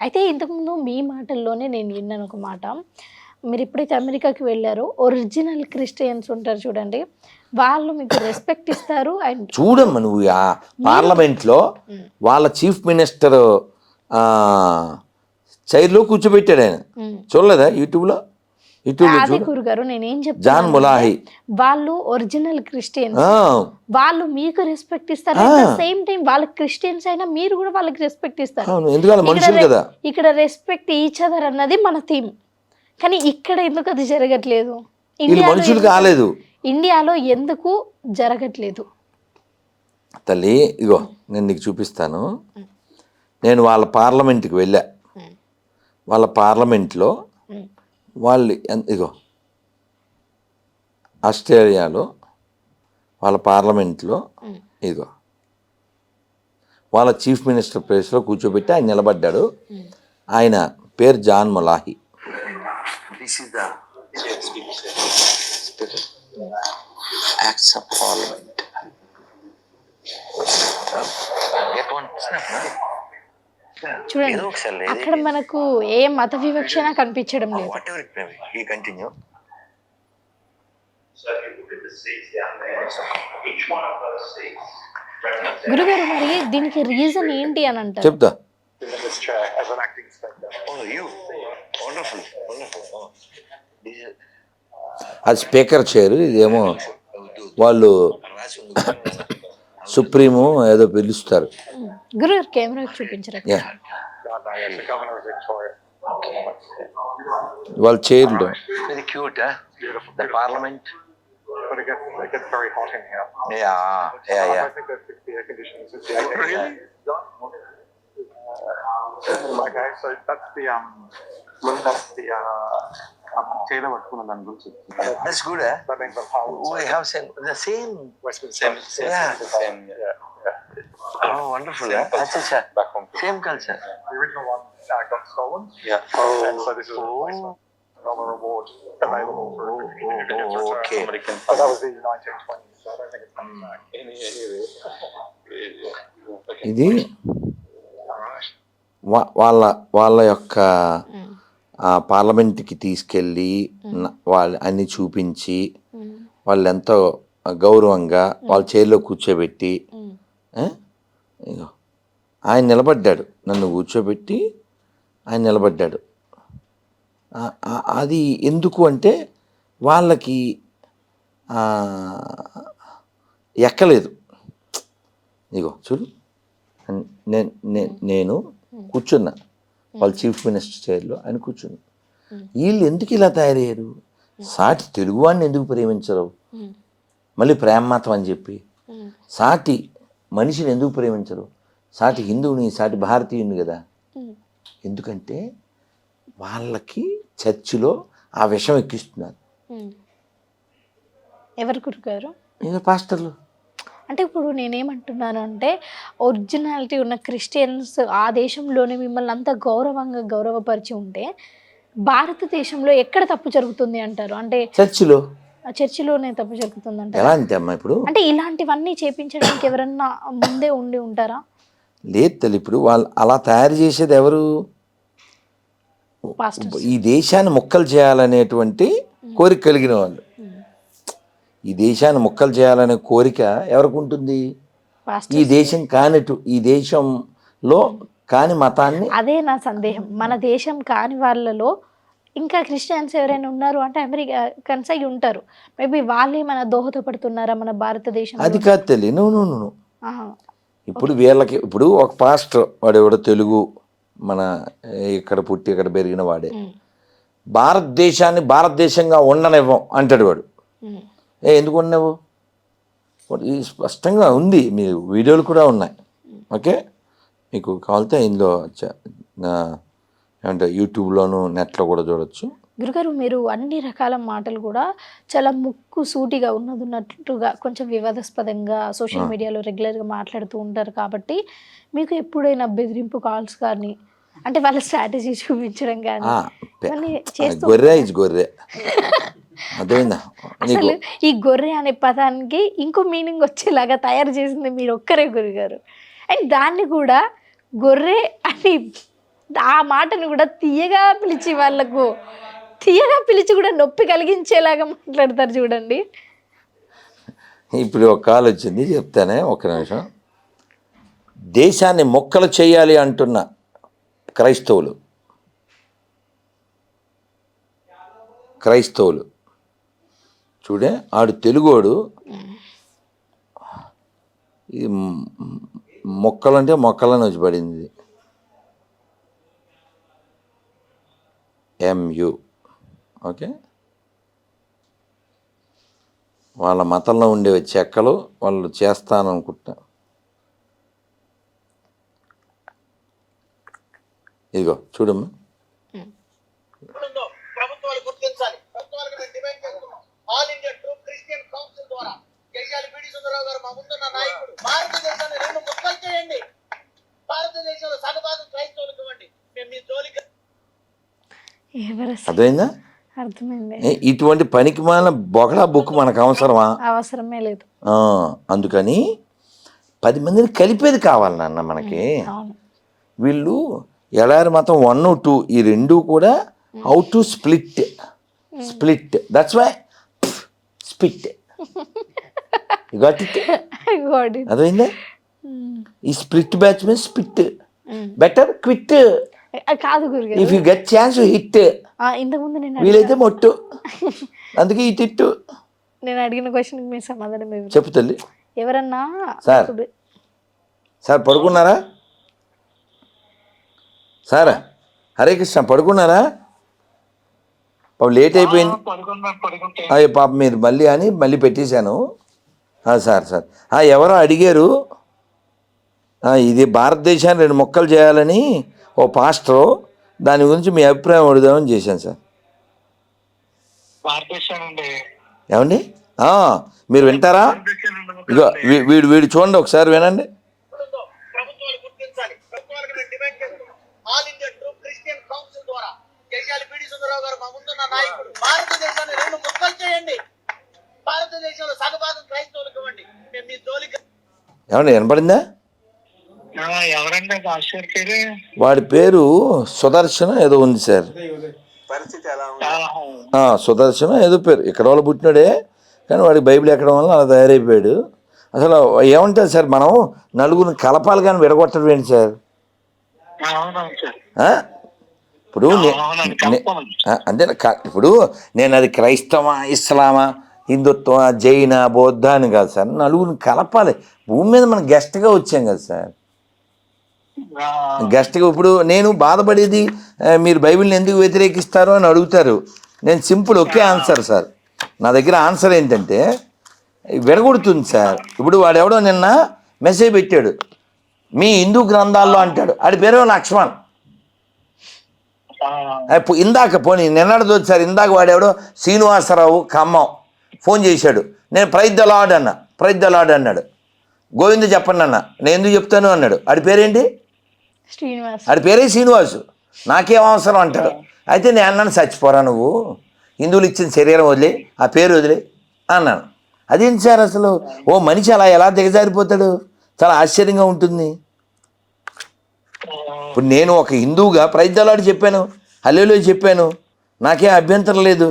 Speaker 2: అయితే ఇంతకుముందు మీ మాటల్లోనే నేను విన్నాను ఒక మాట. మీరు ఎప్పుడైతే అమెరికాకి వెళ్ళారో ఒరిజినల్ క్రిస్టియన్స్ ఉంటారు చూడండి, వాళ్ళు మీకు రెస్పెక్ట్ ఇస్తారు. అండ్
Speaker 1: చూడమ్మా, నువ్వు ఆ పార్లమెంట్లో వాళ్ళ చీఫ్ మినిస్టర్ చైర్లో కూర్చోబెట్టాడు ఆయన, చూడలేదా? యూట్యూబ్లో
Speaker 2: అదే గురుగారు నేనేం చెప్తాను,
Speaker 1: జాన్ ములాహి
Speaker 2: వాళ్ళు ఒరిజినల్ క్రిస్టియన్స్, వాళ్ళు మీకు రెస్పెక్ట్ ఇస్తారు. సేమ్ టైం వాళ్ళు క్రిస్టియన్స్ అయినా మీరు కూడా వాళ్ళకి రెస్పెక్ట్ ఇస్తారు. ఇక్కడ రెస్పెక్ట్ ఈచ్ అదర్ అన్నది మన థీమ్. కానీ ఇక్కడ ఎందుకు అది జరగట్లేదు? ఇండియాలో ఎందుకు జరగట్లేదు?
Speaker 1: తల్లి ఇగో నేను నీకు చూపిస్తాను. నేను వాళ్ళ పార్లమెంట్కి వెళ్ళా, వాళ్ళ పార్లమెంట్లో వాళ్ళు ఇగో ఆస్ట్రేలియాలో వాళ్ళ పార్లమెంట్లో ఇగో వాళ్ళ చీఫ్ మినిస్టర్ ప్లేస్లో కూర్చోబెట్టి ఆయన నిలబడ్డాడు. ఆయన పేరు John Mulahy. This is the acts of parliament.
Speaker 2: చూడండి, అక్కడ మనకు ఏ మత వివక్షణ కనిపించడం లేదు. గురుగారు, మరి దీనికి రీజన్ ఏంటి అని అంటారు?
Speaker 1: చెప్తా. అది స్పీకర్ చైర్, ఇదేమో వాళ్ళు సుప్రీము ఏదో పిలుస్తారు.
Speaker 2: గురుగారు కెమెరా చూపించరా?
Speaker 1: వాళ్ళ చైర్లు very cute. The parliament.
Speaker 4: But it gets very hot in here.
Speaker 1: Yeah.
Speaker 4: I think that's the air conditioning system. Really? Okay, so that's the Taylor పట్టుకున్న దాని గురించి.
Speaker 1: That's good.
Speaker 4: That means the whole.
Speaker 1: We have the same.
Speaker 4: Westminster. Same. Yeah.
Speaker 1: Oh, wonderful. That's it.
Speaker 4: Back home.
Speaker 1: Same culture.
Speaker 4: The original one got stolen.
Speaker 1: Yeah.
Speaker 4: And so this is a replacement. $1 award available for
Speaker 1: okay.
Speaker 4: But that was the 1920s, so I don't think it's coming back.
Speaker 1: ఇది వాళ్ళ యొక్క పార్లమెంట్కి తీసుకెళ్ళి వాళ్ళు అన్ని చూపించి వాళ్ళు ఎంతో గౌరవంగా వాళ్ళ చైర్లో కూర్చోబెట్టి ఇగో ఆయన నిలబడ్డాడు, నన్ను కూర్చోబెట్టి ఆయన నిలబడ్డాడు. అది ఎందుకు అంటే వాళ్ళకి ఎక్కలేదు. ఇగో చూడు, నేను కూర్చున్నా వాళ్ళ చీఫ్ మినిస్టర్ చైర్లో, ఆయన కూర్చున్నా. వీళ్ళు ఎందుకు ఇలా తయారయ్యారు? సాటి తెలుగువాడిని ఎందుకు ప్రేమించరు? మళ్ళీ ప్రేమమాతం అని చెప్పి సాటి మనిషిని ఎందుకు ప్రేమించరు? సాటి హిందువుని, సాటి భారతీయుని కదా. ఎందుకంటే వాళ్ళకి చర్చిలో ఆ విషం ఎక్కిస్తున్నారు.
Speaker 2: ఎవరు గురుగారు?
Speaker 1: ఇంకా పాస్టర్లు.
Speaker 2: అంటే ఇప్పుడు నేనేమంటున్నాను అంటే, ఒరిజినాలిటీ ఉన్న క్రిస్టియన్స్ ఆ దేశంలోనే మిమ్మల్ని అంత గౌరవంగా గౌరవపరిచి ఉంటే భారతదేశంలో ఎక్కడ తప్పు జరుగుతుంది అంటారు? అంటే చర్చిలోనే తప్పు జరుగుతుంది అంటారు.
Speaker 1: ఎలా అంటే అమ్మా, ఇప్పుడు
Speaker 2: అంటే ఇలాంటివన్నీ చేపించడానికి ఎవరన్నా ముందే ఉండి ఉంటారా?
Speaker 1: లేదు తల్లి, ఇప్పుడు వాళ్ళు అలా తయారు చేసేది ఎవరు? ఈ దేశాన్ని ముక్కలు చేయాలనేటువంటి కోరిక కలిగిన వాళ్ళు. ఈ దేశాన్ని ముక్కలు చేయాలనే కోరిక ఎవరికి ఉంటుంది? ఈ దేశం కానిటు, ఈ దేశంలో కాని మతాన్ని.
Speaker 2: అదే నా సందేహం. మన దేశం కాని వాళ్ళలో ఇంకా క్రిస్టియన్స్ ఎవరైనా ఉన్నారు అంటే అమెరికన్స్ అయి ఉంటారు. మేబీ వాళ్ళే మన దోహదపడుతున్నారా మన భారతదేశం?
Speaker 1: అది కాదు తల్లి, నువ్వు ఇప్పుడు వీళ్ళకి, ఇప్పుడు ఒక పాస్టర్ వాడు ఎవడో తెలుగు, మన ఇక్కడ పుట్టి ఇక్కడ పెరిగిన వాడే, భారతదేశాన్ని భారతదేశంగా ఉండనివ్వం అంటాడు వాడు. ఎందుకు ఉండవు? స్పష్టంగా ఉంది, మీ వీడియోలు కూడా ఉన్నాయి. ఓకే, మీకు కావాలితే ఇందులో అంటే యూట్యూబ్లోను నెట్లో కూడా చూడొచ్చు.
Speaker 2: గురుగారు, మీరు అన్ని రకాల మాటలు కూడా చాలా ముక్కు సూటిగా ఉన్నట్టుగా కొంచెం వివాదాస్పదంగా సోషల్ మీడియాలో రెగ్యులర్గా మాట్లాడుతూ ఉంటారు. కాబట్టి మీకు ఎప్పుడైనా బెదిరింపు కాల్స్ కానీ, అంటే వాళ్ళ స్ట్రాటజీ చూపించడం కానీ
Speaker 1: గొర్రె అదేందా?
Speaker 2: అసలు ఈ గొర్రె అనే పదానికి ఇంకో మీనింగ్ వచ్చేలాగా తయారు చేసింది మీరు ఒక్కరే గురుగారు. అండ్ దాన్ని కూడా గొర్రె అని ఆ మాటను కూడా తీయగా పిలిచి వాళ్ళకు తీయగా పిలిచి కూడా నొప్పి కలిగించేలాగా మాట్లాడతారు చూడండి.
Speaker 1: ఇప్పుడు ఒక కాల్ వచ్చింది, చెప్తానే ఒక్క నిమిషం. దేశాన్ని మొక్కలు చేయాలి అంటున్న క్రైస్తవులు చూడే, ఆడు తెలుగోడు. ఇది మొక్కలంటే మొక్కలని వచ్చి పడింది, MU. ఓకే, వాళ్ళ మతంలో ఉండే చెక్కలు వాళ్ళు చేస్తాననుకుంటా. ఇదిగో చూడమ్మా,
Speaker 5: ప్రభుత్వాలు గుర్తించాలి. ప్రభుత్వాలకు మేము డిమాండ్ చేస్తున్నాం. All India true Christian council ద్వారా జైయాలి పిడి సుందరరావు గారు మా ముందున్న నాయకుడు. భారతదేశాన్ని 2 ముక్కలు చేయండి. భారతదేశంలో సగభాగం క్రైస్తవులకు ఇవ్వండి. మేము మీ జోలికి.
Speaker 1: అర్థమైందా?
Speaker 2: అర్థమైంది.
Speaker 1: ఇటువంటి పనికి మాలిన బొగడా బుక్ మనకు అవసరమా?
Speaker 2: అవసరమే లేదు.
Speaker 1: అందుకని 10 మందిని కలిపేది కావాలి నాన్న మనకి. వీళ్ళు ఎడారి మతం 1, 2 ఈ 2 కూడా how to split. That's why spit. అదైందా? ఈ స్ప్లిట్ బ్యాచ్ మీద స్పిట్ బెటర్ క్విట్.
Speaker 2: కాదు గురుగారు,
Speaker 1: if you get chance you hit.
Speaker 2: ఇంతకుముందు నేను
Speaker 1: వీలైతే మొట్టు, అందుకే ఈ తిట్టు.
Speaker 2: నేను అడిగిన క్వశ్చన్ మీ సమాధానం
Speaker 1: చెప్పు తల్లి.
Speaker 2: ఎవరన్నా
Speaker 1: సార్ పడుకున్నారా? సార్ హరే కృష్ణ పడుకున్నారా? పాప లేట్ అయిపోయింది. అయ్యో పాప మీరు మళ్ళీ పెట్టేశాను. సార్ ఎవరో అడిగారు, ఇది భారతదేశాన్ని 2 ముక్కలు చేయాలని ఓ పాస్టరు, దాని గురించి మీ అభిప్రాయం అడుగుదామని చేశాను సార్. ఏమండి మీరు వింటారా? ఇగో వీడు చూడండి, ఒకసారి వినండి.
Speaker 5: ప్రభుత్వాలు గుర్తించాలి. ప్రభుత్వాలకు మేము డిమాండ్ చేస్తున్నాం. All India true Christian council ద్వారా జైయాలి పిడి సుందరరావు గారు మా ముందున్న నాయకుడు. భారతదేశాన్ని 2 ముక్కలు చేయండి. భారతదేశంలో సగభాగం క్రైస్తవులకు ఇవ్వండి. మేము మీ జోలికి.
Speaker 1: ఏమన్నా వినపడిందా? వాడి పేరు సుదర్శన ఏదో ఉంది సార్. సుదర్శన ఏదో పేరు, ఇక్కడ వాళ్ళు పుట్టినాడే. కానీ వాడికి బైబిల్ ఎక్కడం వల్ల అలా తయారైపోయాడు. అసలు ఏమంటారు సార్, మనం నలుగురిని కలపాలి కానీ విడగొట్టడం ఏంటి సార్? ఆ? ఇప్పుడు అంటే ఇప్పుడు నేను అది క్రైస్తవా, ఇస్లామా, హిందుత్వమా, జైన, బౌద్ధ అని కాదు సార్, నలుగురిని కలపాలి. భూమి మీద మనం గెస్ట్గా వచ్చాం కదా సార్. గెస్ట్గా ఇప్పుడు నేను బాధపడేది మీరు బైబిల్ని ఎందుకు వ్యతిరేకిస్తారు అని అడుగుతారు. నేను సింపుల్ ఒకే ఆన్సర్ సార్. నా దగ్గర ఆన్సర్ ఏంటంటే విడగొడుతుంది సార్. ఇప్పుడు వాడెవడో నిన్న మెసేజ్ పెట్టాడు, మీ హిందూ గ్రంథాల్లో అంటాడు. ఆడి పేరు లక్ష్మణ్. ఇందాక పోనీ నిన్నటితో సార్, ఇందాక వాడెవడో శ్రీనివాసరావు ఖమ్మం ఫోన్ చేశాడు. నేను ప్రైజ్ ద లార్డ్ అన్న, ప్రైజ్ ద లార్డ్ అన్నాడు. గోవింద చెప్పండి అన్న, నేను ఎందుకు చెప్తాను అన్నాడు. ఆడి పేరేంటి?
Speaker 2: శ్రీనివాస్.
Speaker 1: ఆడి పేరే శ్రీనివాసు. నాకేం అవసరం అంటాడు. అయితే నేను అన్నాను, చచ్చిపోరా నువ్వు, హిందువులు ఇచ్చిన శరీరం వదిలే, ఆ పేరు వదిలే అన్నాను. అదేంటి సార్ అసలు ఓ మనిషి అలా ఎలా దిగజారిపోతాడు? చాలా ఆశ్చర్యంగా ఉంటుంది. ఇప్పుడు నేను ఒక హిందువుగా ప్రైజ్ ద లార్డ్ చెప్పాను, హల్లెలూయా చెప్పాను, నాకేం అభ్యంతరం లేదు.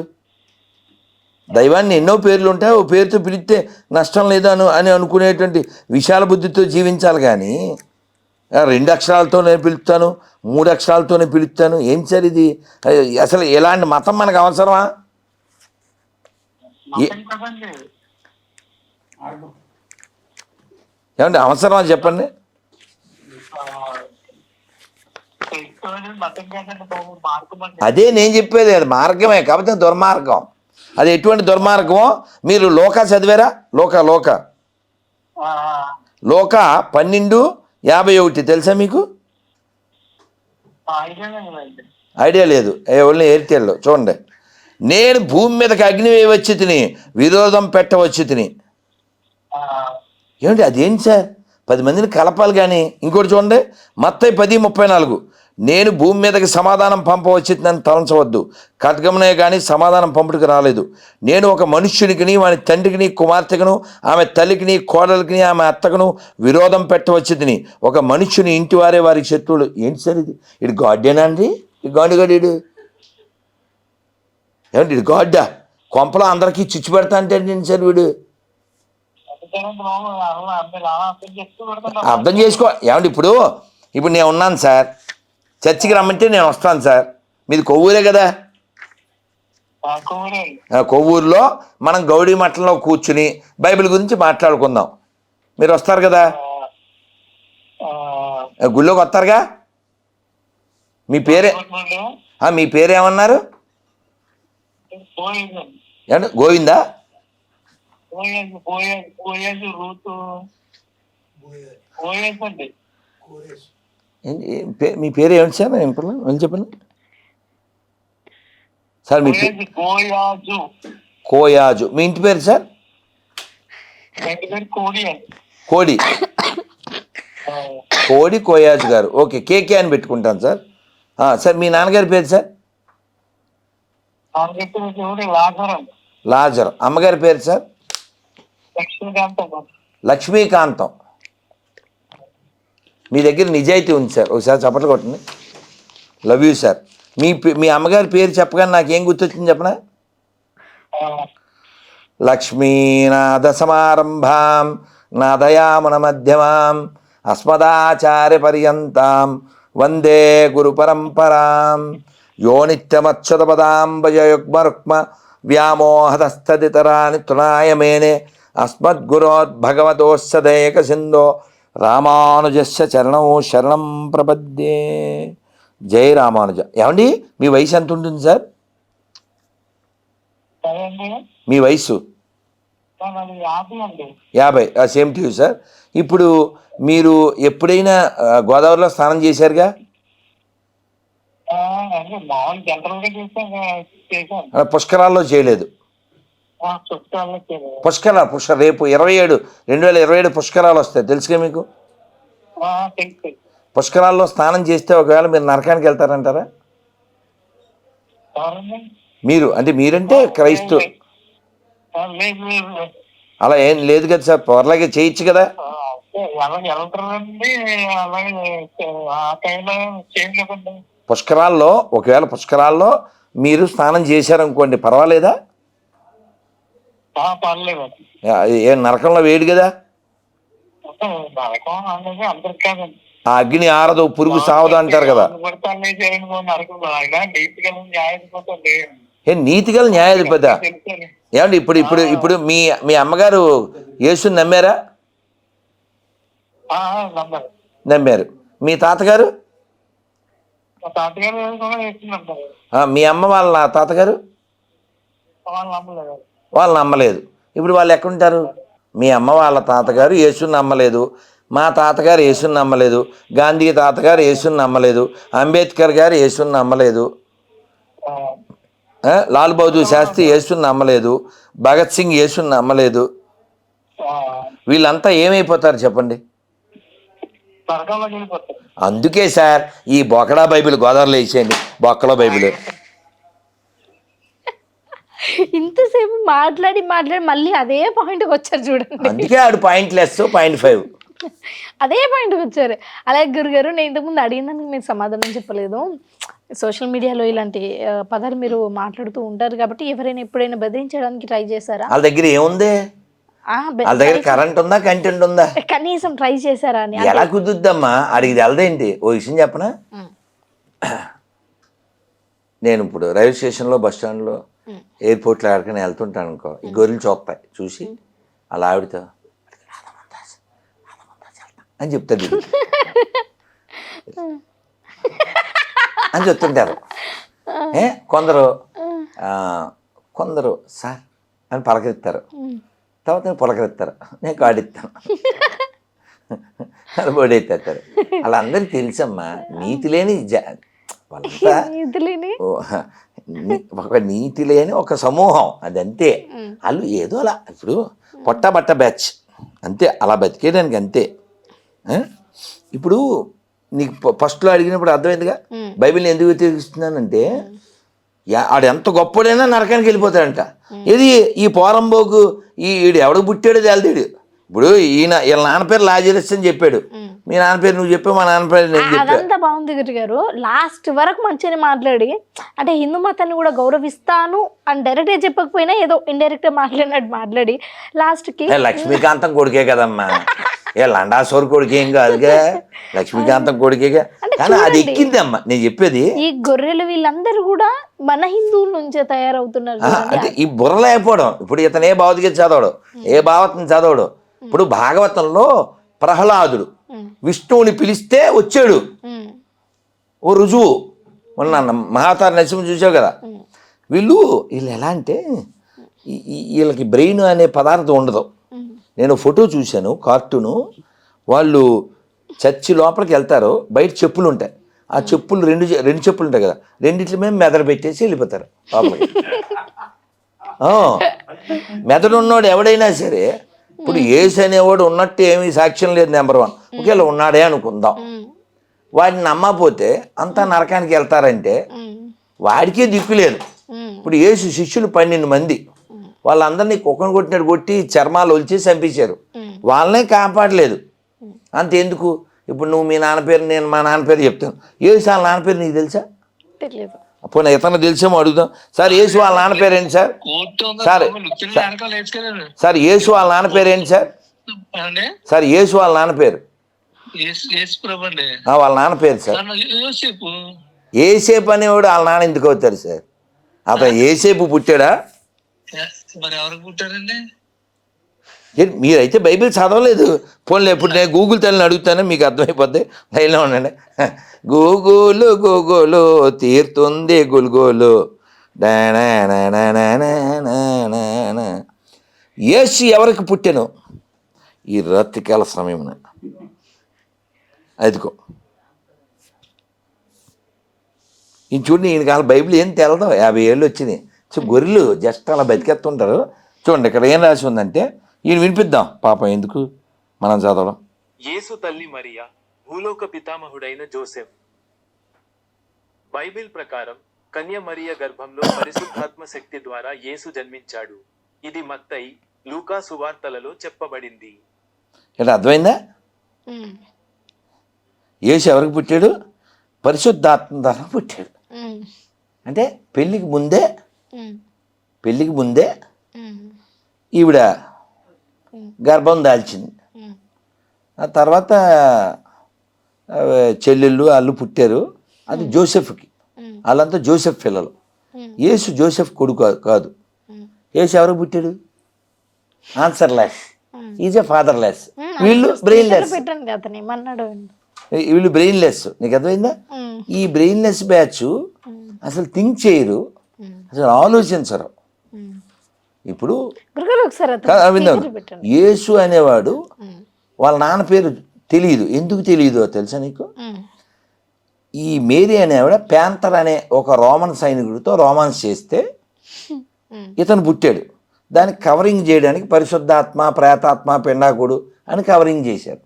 Speaker 1: దైవాన్ని ఎన్నో పేర్లు ఉంటాయి, ఓ పేరుతో పిలిస్తే నష్టం లేదు అని అనుకునేటువంటి విశాల బుద్ధితో జీవించాలి. కానీ 2 అక్షరాలతోనే పిలుస్తాను, 3 అక్షరాలతోనే పిలుస్తాను, ఏం సార్ ఇది? అసలు ఎలాంటి మతం మనకు అవసరమా? ఏమంటే అవసరమా చెప్పండి? అదే నేను చెప్పేది, అది మార్గమే, కాకపోతే దుర్మార్గం. అది ఎటువంటి దుర్మార్గమో మీరు లోక చదివారా? లోక 12:51 తెలుసా మీకు? ఐడియా లేదు. ఓన్లీ ఎయిర్టెల్లో చూడండి. నేను భూమి మీదకి అగ్ని వేయవచ్చు తిని, విరోధం పెట్టవచ్చు తిని. ఏమిటి అదేంటి సార్? 10 మందిని కలపాలి కానీ. ఇంకోటి చూడండి, మత్తయి 10:34, నేను భూమి మీదకి సమాధానం పంపవచ్చునని తలంచవద్దు, ఖడ్గమునే కానీ సమాధానం పంపుడికి రాలేదు. నేను ఒక మనుష్యునికిని, వాని తండ్రికిని, కుమార్తెకును, ఆమె తల్లికిని, కోడలికిని, ఆమె అత్తకును విరోధం పెట్టవచ్చుని. ఒక మనుష్యుని ఇంటి వారే వారికి శత్రువులు. ఏంటి సార్ ఇది? ఇటు గాడ్డేనా అండి? ఈ గాడు ఏమంటే ఇటు గాడ్డా? కొంపలో అందరికీ చిచ్చు పెడతా అంటే ఏంటి సార్ వీడు? అర్థం చేసుకో. ఏమంటే ఇప్పుడు నేను ఉన్నాను సార్, చర్చికి రమ్మంటే నేను వస్తాను సార్. మీది కొవ్వూరే కదా? కొవ్వూరులో మనం గౌడీ మఠంలో కూర్చుని బైబిల్ గురించి మాట్లాడుకుందాం. మీరు వస్తారు కదా? గుళ్ళోకి వస్తారుగా? మీ పేరేమన్నారు? ఏమంటే గోవిందా? మీ పేరు ఏమిటి సార్? ఏం చెప్పండి సార్. మీ కోయాజు. మీ ఇంటి పేరు సార్? కోడి కోయాజు గారు. ఓకే, కేకే అని పెట్టుకుంటాను సార్. సార్ మీ నాన్నగారి పేరు సార్? లాజర్. అమ్మగారి పేరు సార్? లక్ష్మీకాంతం. మీ దగ్గర నిజాయితీ ఉంది సార్. ఒకసారి చప్పట్లు కొట్టండి. Love you sir. మీ అమ్మగారి పేరు చెప్పగానే నాకేం గుర్తొచ్చింది చెప్పనా? లక్ష్మీనాథ సమారంభాం నాదయామన మధ్యమాం అస్మదాచార్య పర్యంతాం వందే గురు పరంపరాం. యో నిత్యమచ్యుత పదాంబయుగ్మరుక్మ వ్యామోహతస్తదితరాని తృణాయ మేనే అస్మద్గురోద్భగవతోస్సదేక సింధో రామానుజస్య చరణం శరణం ప్రపద్యే. జై రామానుజ. ఏమండి మీ వయసు ఎంత ఉంటుంది సార్? మీ వయసు? 50. Same to you sir. ఇప్పుడు మీరు ఎప్పుడైనా గోదావరిలో స్నానం చేశారుగా? పుష్కరాల్లో చేయలేదు. రేపు 2027 పుష్కరాలు వస్తాయి, తెలుసుగా మీకు? పుష్కరాల్లో స్నానం చేస్తే ఒకవేళ మీరు నరకానికి వెళ్తారంటారా? మీరంటే క్రైస్తవు. అలా ఏం లేదు కదా సార్, పొరలాగే చేయొచ్చు కదా? ఒకవేళ పుష్కరాల్లో మీరు స్నానం చేశారనుకోండి, పర్వాలేదా?
Speaker 4: పర్లేదు.
Speaker 1: ఏ నరకంలో వేడి కదా,
Speaker 4: నరకం అనేది అందరికి కాదండి.
Speaker 1: ఆ అగ్ని ఆరదు, పురుగు సావదు అంటారు కదా.
Speaker 4: నరకంలో ఆయన నీతిగా న్యాయపోతుంది.
Speaker 1: ఏ నీతిగల న్యాయాధిపతి ఏమండి? ఇప్పుడు ఇప్పుడు ఇప్పుడు మీ మీ అమ్మగారు యేసుని నమ్మారా? నమ్మారు. మీ తాతగారు?
Speaker 4: తాతగారు వేస్తున్నారు.
Speaker 1: మీ అమ్మ వాళ్ళ తాతగారు వాళ్ళు నమ్మలేదు. ఇప్పుడు వాళ్ళు ఎక్కడుంటారు? మీ అమ్మ వాళ్ళ తాతగారు యేసుని నమ్మలేదు, మా తాతగారు యేసుని నమ్మలేదు, గాంధీ తాతగారు యేసుని నమ్మలేదు, అంబేద్కర్ గారు యేసుని నమ్మలేదు, లాల్ బహదూర్ శాస్త్రి యేసుని నమ్మలేదు, భగత్ సింగ్ యేసుని నమ్మలేదు. వీళ్ళంతా ఏమైపోతారు చెప్పండి? అందుకే సార్ ఈ బొకడా బైబిల్ గోదావరిలో వేసేయండి, బొక్కలో బైబిల్.
Speaker 2: ఇంతసేపు మాట్లాడి మాట్లాడి మళ్ళీ అదే పాయింట్కి వచ్చారు చూడండి.
Speaker 1: అందుకే ఆడు .5
Speaker 2: అదే పాయింట్కి వచ్చారు. అలాగే గురుగారు, నేను ఇంతకుముందు అడిగిందానికి మీరు సమాధానం చెప్పలేదు. సోషల్ మీడియాలో ఇలాంటి పదాలు మీరు మాట్లాడుతూ ఉంటారు కాబట్టి ఎవరైనా ఎప్పుడైనా బెదిరించడానికి ట్రై చేశారా?
Speaker 1: వాళ్ళ దగ్గర ఏముంది? వాళ్ళ దగ్గర కరెంట్ ఉందా, కంటెంట్ ఉందా?
Speaker 2: కనీసం ట్రై చేశారా అని.
Speaker 1: ఎలా కుదురుద్దమ్మా? అడిగిది వెళ్దేంటి? ఓ విషయం చెప్పనా? నేను ఇప్పుడు రైల్వే స్టేషన్లో, బస్ స్టాండ్లో, ఎయిర్పోర్ట్లో ఎక్కడికైనా వెళ్తుంటాను అనుకో, ఈ గొర్రెలు చూస్తాయి, చూసి అలా ఆవిడతో అని చెప్తాడు అని చెప్తుంటారు. కొందరు సార్ అని పలకరిస్తారు, తర్వాత నేను పలకరిస్తారు, నేను కాడిస్తాను, అది బోడెత్తారు. వాళ్ళందరికీ తెలుసమ్మా నీతి లేని వాళ్ళంతా ఒక నీతి లేని ఒక సమూహం, అదంతే. వాళ్ళు ఏదో అలా ఇప్పుడు పొట్టబట్ట బ్యాచ్ అంతే, అలా బతికేయడానికి అంతే. ఇప్పుడు నీకు ఫస్ట్లో అడిగినప్పుడు అర్థమైందిగా బైబిల్ని ఎందుకు వ్యతిరేకిస్తున్నానంటే, ఆడు ఎంత గొప్పడైనా నరకానికి వెళ్ళిపోతాడంట. ఇది ఈ పోరంబోకు ఈడు ఎవడు పుట్టాడో తేల్తాడు. ఇప్పుడు వీళ్ళ నాన్న పేరు లాజరస్ అని చెప్పాడు, మీ నాన్న పేరు నువ్వు చెప్పావు, మా నాన్న పేరు నేను చెప్పాను.
Speaker 2: అదంతా బాగుంది గురుగారు, లాస్ట్ వరకు మంచిగా మాట్లాడి, అంటే హిందూ మతాన్ని కూడా గౌరవిస్తాను అని డైరెక్ట్గా చెప్పకపోయినా ఏదో ఇండైరెక్ట్గా మాట్లాడినట్టు మాట్లాడి లాస్ట్కి
Speaker 1: లక్ష్మీకాంతం కొడుకే కదమ్మా, ఏ లండాసోర్ కొడుకేం కాదుగా, లక్ష్మీకాంతం కొడుకేగా. కానీ అది ఎక్కింది అమ్మా నేను చెప్పేది.
Speaker 2: ఈ గొర్రెలు వీళ్ళందరూ కూడా మన హిందువుల నుంచే తయారవుతున్నారు.
Speaker 1: అంటే ఈ బుర్ర లేకపోవడం. ఇప్పుడు ఇతను ఏ భగవద్గీత చదవడు, ఏ భాగవతం చదవడు. ఇప్పుడు భాగవతంలో ప్రహ్లాదుడు విష్ణువుని పిలిస్తే వచ్చాడు, ఓ రుజువు. మొన్న మహాతార నరసింహ చూసావు కదా. వీళ్ళు ఎలా అంటే వీళ్ళకి బ్రెయిన్ అనే పదార్థం ఉండదు. నేను ఫోటో చూశాను, కార్టూను. వాళ్ళు చర్చి లోపలికి వెళ్తారు, బయట చెప్పులు ఉంటాయి, ఆ చెప్పులు రెండు చెప్పులు ఉంటాయి కదా, రెండిట్ల మీద మెదడు పెట్టేసి వెళ్ళిపోతారు లోపలికి. మెదడు ఉన్నవాడు ఎవడైనా సరే, ఇప్పుడు యేసు అనేవాడు ఉన్నట్టు ఏమీ సాక్ష్యం లేదు. నెంబర్ 1, ఒకవేళ ఉన్నాడే అనుకుందాం, వాడిని నమ్మకపోతే అంతా నరకానికి వెళ్తారంటే వాడికే దిక్కు లేదు. ఇప్పుడు యేసు శిష్యులు 12 మంది, వాళ్ళందరినీ కుక్కను కొట్టినట్టు కొట్టి చర్మాలు ఒలిచి చంపించారు, వాళ్ళనే కాపాడలేదు. అంతెందుకు? ఇప్పుడు నువ్వు మీ నాన్న పేరు, నేను మా నాన్న పేరు చెప్తాను, యేసు వాళ్ళ నాన్న పేరు నీకు తెలుసా?
Speaker 2: తెలియదు.
Speaker 1: పోనీ ఇతను తెలిసేమో అడుగుదాం. సార్ యేసు వాళ్ళ నాన్న పేరు ఏంటి సార్? సార్ యేసు వాళ్ళ నాన్న పేరు ఏంటి సార్? సార్ యేసు వాళ్ళ నాన్న పేరు, వాళ్ళ నాన్న పేరు సార్ ఏసేపు అనేవాడు. వాళ్ళ నాన్న ఎందుకు అవుతారు సార్? అతను ఏసేపు పుట్టాడా? మీరైతే బైబిల్ చదవలేదు. పోన్లే, ఇప్పుడు నేను గూగుల్ తల్లిని అడుగుతాను, మీకు అర్థమైపోద్ది. లైన్లో ఉండండి. గూగులు తీరుతుంది గుల్గోలు. యేసు ఎవరికి పుట్టాను? ఈ రాత్రికాల సమయమున. అదిగో ఈయన చూడండి, ఈయన కాలం బైబిల్ ఏం తెలదు, 50 ఏళ్ళు వచ్చినాయి. సో గొర్రెలు జస్ట్ అలా బతికేస్తుంటారు. చూడండి ఇక్కడ ఏం రాసి ఉందంటే, ఈయన వినిపిద్దాం పాపం, ఎందుకు మనం చదవడం.
Speaker 6: యేసు తల్లి మరియా, భూలోక పితామహుడైన జోసెఫ్. బైబిల్ ప్రకారం కన్య మరియ గర్భంలో పరిశుద్ధాత్మ శక్తి ద్వారా యేసు జన్మించాడు. ఇది మత్తయి, లూకా సువార్తలలో చెప్పబడింది.
Speaker 1: ఇక్కడ అర్థమైందా? యేసు ఎవరికి పుట్టాడు? పరిశుద్ధాత్మ ద్వారా పుట్టాడు. అంటే పెళ్ళికి ముందే ఈవిడ గర్భం దాల్చింది. ఆ తర్వాత చెల్లెళ్ళు వాళ్ళు పుట్టారు. అది జోసెఫ్కి, వాళ్ళంతా జోసెఫ్ పిల్లలు. యేసు జోసెఫ్ కొడుకు కాదు. యేసు ఎవరికి పుట్టాడు? Answer less, is a father less. వీళ్ళు బ్రెయిన్ లెస్,
Speaker 2: పెట్టండి అతను ఏమన్నాడు.
Speaker 1: వీళ్ళు బ్రెయిన్ లెస్. నీకు అర్థమైందా? ఈ బ్రెయిన్ లెస్ బ్యాచ్ అసలు థింక్ చేయరు, అసలు ఆలోచించరు. ఇప్పుడు
Speaker 2: గురుగారు ఒకసారి
Speaker 1: విందాం. యేసు అనేవాడు వాళ్ళ నాన్న పేరు తెలియదు. ఎందుకు తెలియదు తెలుసా నీకు? ఈ మేరీ అనేవాడ ప్యాంతర్ అనే ఒక రోమన్ సైనికుడితో రోమాన్స్ చేస్తే ఇతను పుట్టాడు. దానికి కవరింగ్ చేయడానికి పరిశుద్ధాత్మ, ప్రేతాత్మ, పిండాకుడు అని కవరింగ్ చేశారు.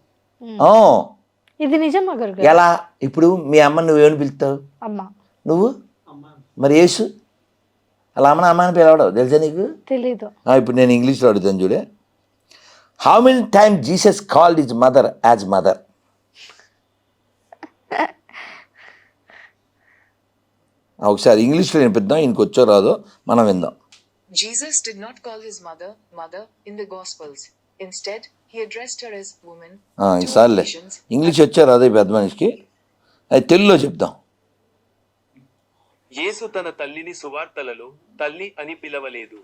Speaker 2: ఇది నిజమా గురుగారు?
Speaker 1: ఎలా? ఇప్పుడు మీ అమ్మని నువ్వేమని పిలుస్తావు?
Speaker 2: అమ్మ.
Speaker 1: నువ్వు మరి యేసు అలా అమ్మని అమ్మని పిలవడవు, తెలుసా నీకు?
Speaker 2: తెలీదు.
Speaker 1: ఇప్పుడు నేను ఇంగ్లీష్లో అడుగుతాను చూడే. How many time Jesus called his mother as mother? ఒకసారి ఇంగ్లీష్లో వినిపిద్దాం, ఈయనకి వచ్చో రాదో మనం విందాం.
Speaker 7: Jesus did not call his mother mother in the Gospels. Instead, he addressed her as woman.
Speaker 1: ఈసారిలే ఇంగ్లీష్ వచ్చో రాదో ఈ పెద్ద మనిషికి, అది తెలుగులో చెప్దాం.
Speaker 6: యేసు తన తల్లిని సువార్తలలో తల్లి అని పిలవలేదు.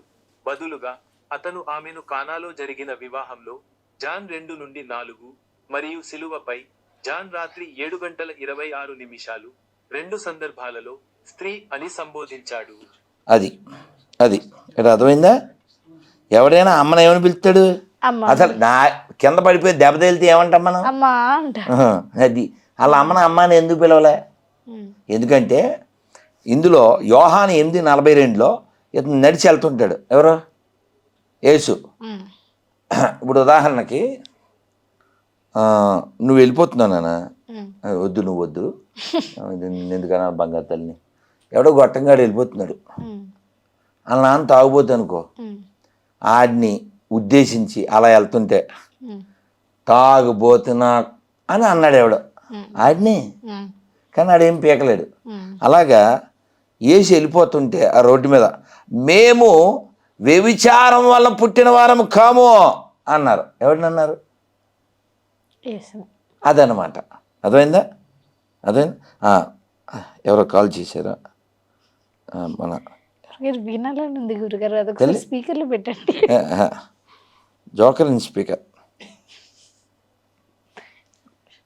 Speaker 6: బదులుగా అతను ఆమెను కానాలో జరిగిన వివాహంలో జాన్ 2:4 మరియు సిలువపై జాన్ రాత్రి 7:26 2 సందర్భాలలో స్త్రీ అని సంబోధించాడు.
Speaker 1: అది ఇక్కడ అర్థమైందా? ఎవడైనా అమ్మని ఏమని పిలుస్తాడు? అసలు నా కింద పడిపోయి దెబ్బ తేలితే ఏమంటాం మనం?
Speaker 2: అమ్మా అంట.
Speaker 1: అది వాళ్ళ అమ్మని ఎందుకు పిలవలే? ఎందుకంటే ఇందులో యోహాను 8:42 ఇతను నడిచి వెళ్తుంటాడు. ఎవరు? యేసు. ఇప్పుడు ఉదాహరణకి నువ్వు వెళ్ళిపోతున్నావు నాన్న, వద్దు నువ్వు వద్దు, ఎందుకన్నా బంగారు తల్లిని, ఎవడో గొట్టంగాడు వెళ్ళిపోతున్నాడు, వాళ్ళ నాన్న తాగుపోతే అనుకో, ఆడిని ఉద్దేశించి అలా వెళ్తుంటే తాగుబోతున్నా అని అన్నాడు ఎవడో ఆడిని, కానీ ఆడేం పీకలేడు. అలాగా యేసు వెళ్ళిపోతుంటే ఆ రోడ్డు మీద మేము వ్యభిచారం వల్ల పుట్టిన వారము కాము అన్నారు. ఎవరిని అన్నారు? అదనమాట. అర్థమైందా? ఎవరో కాల్ చేశారా? మన
Speaker 2: వినాలని ఉంది గురుగారు, అదొకసారి స్పీకర్లో పెట్టండి.
Speaker 1: Joker in speaker.